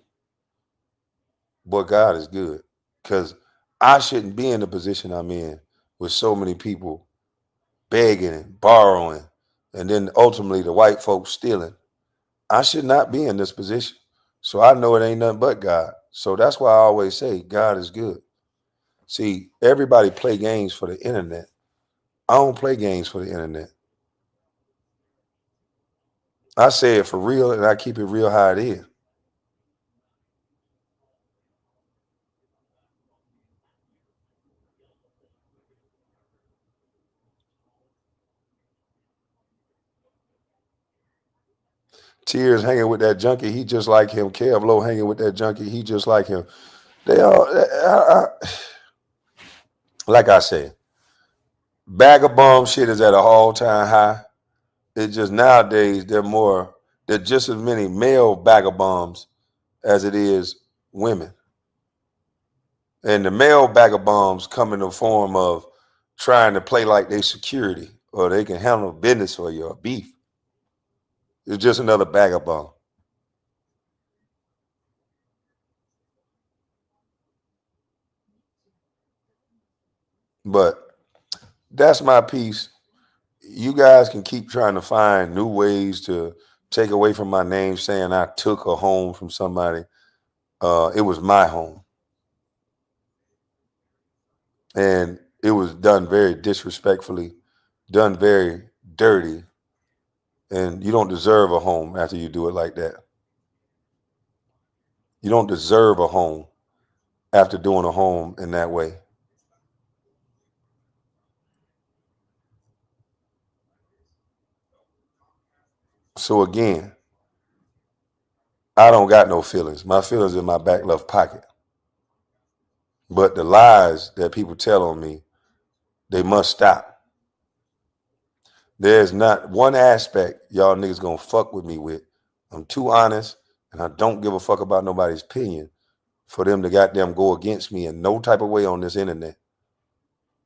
boy, God is good. Because I shouldn't be in the position I'm in with so many people begging and borrowing, and then ultimately the white folks stealing. I should not be in this position. So I know it ain't nothing but God. So that's why I always say God is good. See, everybody play games for the internet. I don't play games for the internet. I say it for real and I keep it real how it is. Tears hanging with that junkie, he just like him. Kev Low hanging with that junkie, he just like him. They all, like I said, bag of bomb shit is at an all-time high. It's just nowadays there's just as many male bag of bombs as it is women. And the male bag of bombs come in the form of trying to play like they security or they can handle business for you or beef. It's just another bag of bomb. But that's my piece. You guys can keep trying to find new ways to take away from my name, saying I took a home from somebody. It was my home. And it was done very disrespectfully, done very dirty. And you don't deserve a home after you do it like that. You don't deserve a home after doing a home in that way. So again, I don't got no feelings. My feelings in my back left pocket. But the lies that people tell on me, they must stop. There's not one aspect y'all niggas gonna fuck with me with. I'm too honest and I don't give a fuck about nobody's opinion for them to goddamn go against me in no type of way on this internet.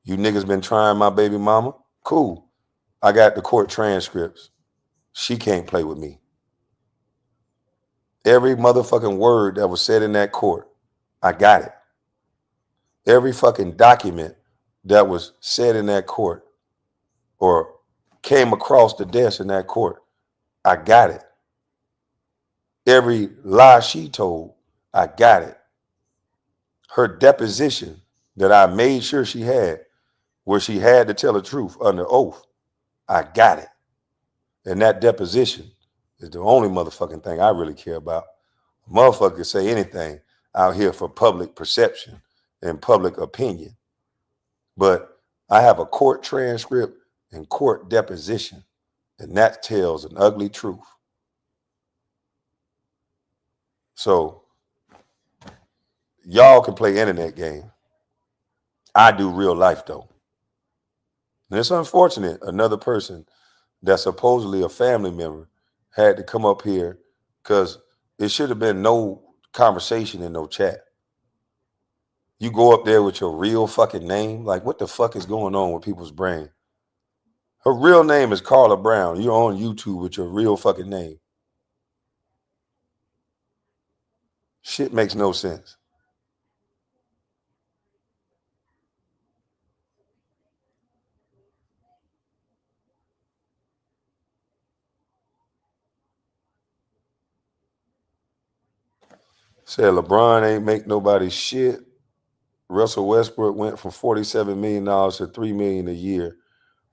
You niggas been trying my baby mama? Cool. I got the court transcripts. She can't play with me. Every motherfucking word that was said in that court, I got it. Every fucking document that was said in that court or came across the desk in that court, I got it. Every lie she told, I got it. Her deposition that I made sure she had, where she had to tell the truth under oath, I got it. And that deposition is the only motherfucking thing I really care about. Motherfuckers say anything out here for public perception and public opinion. But I have a court transcript and court deposition, and that tells an ugly truth. So y'all can play internet game. I do real life though. And it's unfortunate another person that's supposedly a family member had to come up here because it should have been no conversation and no chat. You go up there with your real fucking name. Like, what the fuck is going on with people's brain? Her real name is Carla Brown. You're on YouTube with your real fucking name. Shit makes no sense. Said LeBron ain't make nobody shit. Russell Westbrook went from $47 million to $3 million a year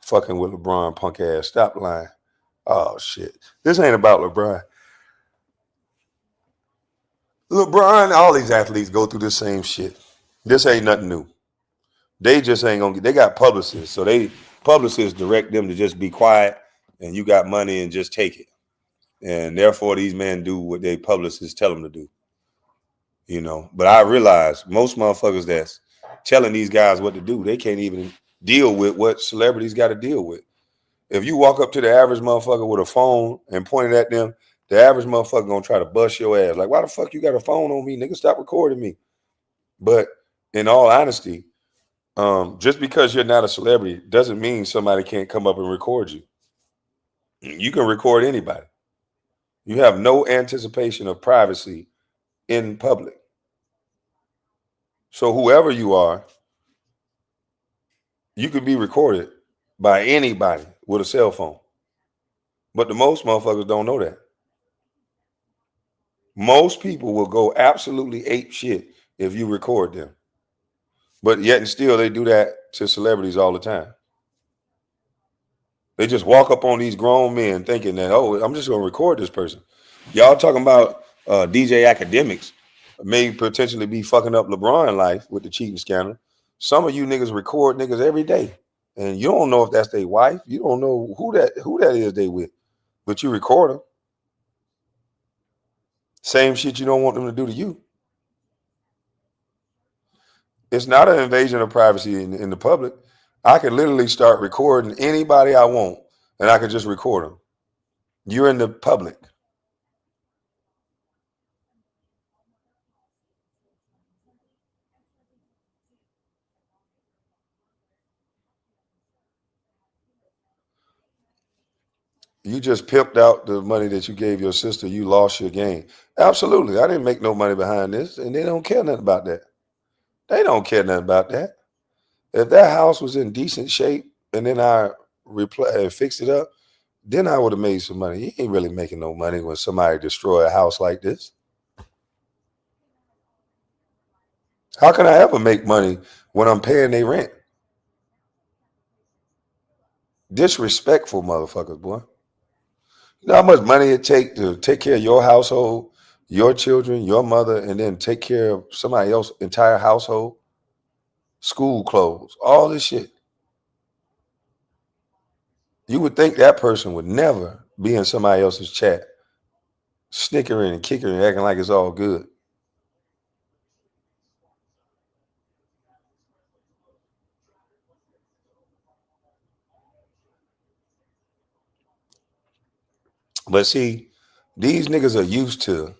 fucking with LeBron, punk ass. Stop lying. Oh, shit. This ain't about LeBron. LeBron, all these athletes go through the same shit. This ain't nothing new. They just ain't gonna get, they got publicists. So publicists direct them to just be quiet and you got money and just take it. And therefore these men do what they publicists tell them to do. You know, but I realize most motherfuckers that's telling these guys what to do, they can't even deal with what celebrities got to deal with. If you walk up to the average motherfucker with a phone and point it at them, the average motherfucker gonna try to bust your ass. Like, why the fuck you got a phone on me, nigga? Stop recording me. But in all honesty, just because you're not a celebrity doesn't mean somebody can't come up and record you. You can record anybody. You have no anticipation of privacy in public. So whoever you are, you could be recorded by anybody with a cell phone. But the most motherfuckers don't know that. Most people will go absolutely ape shit if you record them. But yet and still they do that to celebrities all the time. They just walk up on these grown men thinking that, oh, I'm just going to record this person. Y'all talking about DJ Academics may potentially be fucking up LeBron life with the cheating scandal. Some of you niggas record niggas every day. And you don't know if that's their wife. You don't know who that is they with. But you record them. Same shit you don't want them to do to you. It's not an invasion of privacy in the public. I can literally start recording anybody I want, and I can just record them. You're in the public. You just pimped out the money that you gave your sister. You lost your game. Absolutely. I didn't make no money behind this, and they don't care nothing about that. They don't care nothing about that. If that house was in decent shape and then I fixed it up, then I would have made some money. You ain't really making no money when somebody destroy a house like this. How can I ever make money when I'm paying their rent? Disrespectful motherfuckers, boy. You know how much money it take to take care of your household, your children, your mother, and then take care of somebody else's entire household? School clothes, all this shit. You would think that person would never be in somebody else's chat, snickering and kicking and acting like it's all good. But see, these niggas are used to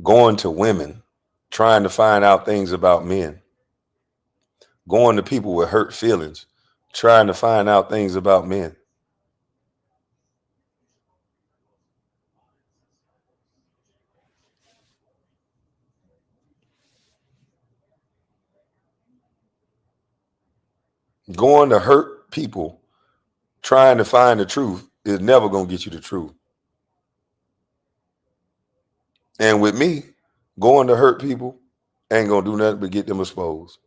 going to women, trying to find out things about men, going to people with hurt feelings, trying to find out things about men. Going to hurt people, trying to find the truth is never going to get you the truth. And with me, going to hurt people ain't going to do nothing but get them exposed.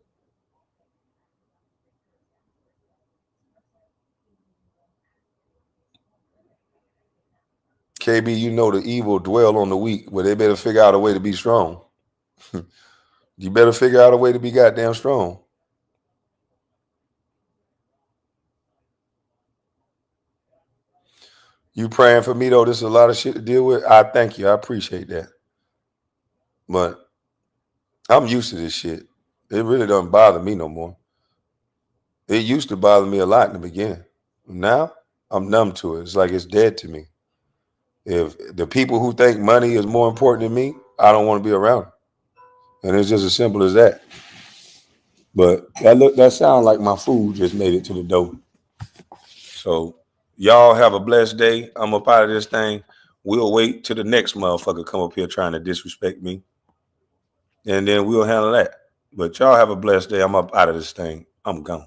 KB, you know the evil dwell on the weak, where they better figure out a way to be strong. You better figure out a way to be goddamn strong. You praying for me though? This is a lot of shit to deal with. I thank you. I appreciate that. But I'm used to this shit. It really doesn't bother me no more. It used to bother me a lot in the beginning. Now I'm numb to it. It's like it's dead to me. If the people who think money is more important than me, I don't want to be around them. And it's just as simple as that. But that sounds like my food just made it to the door. So y'all have a blessed day. I'm up out of this thing. We'll wait till the next motherfucker come up here trying to disrespect me. And then we'll handle that. But y'all have a blessed day. I'm up out of this thing. I'm gone.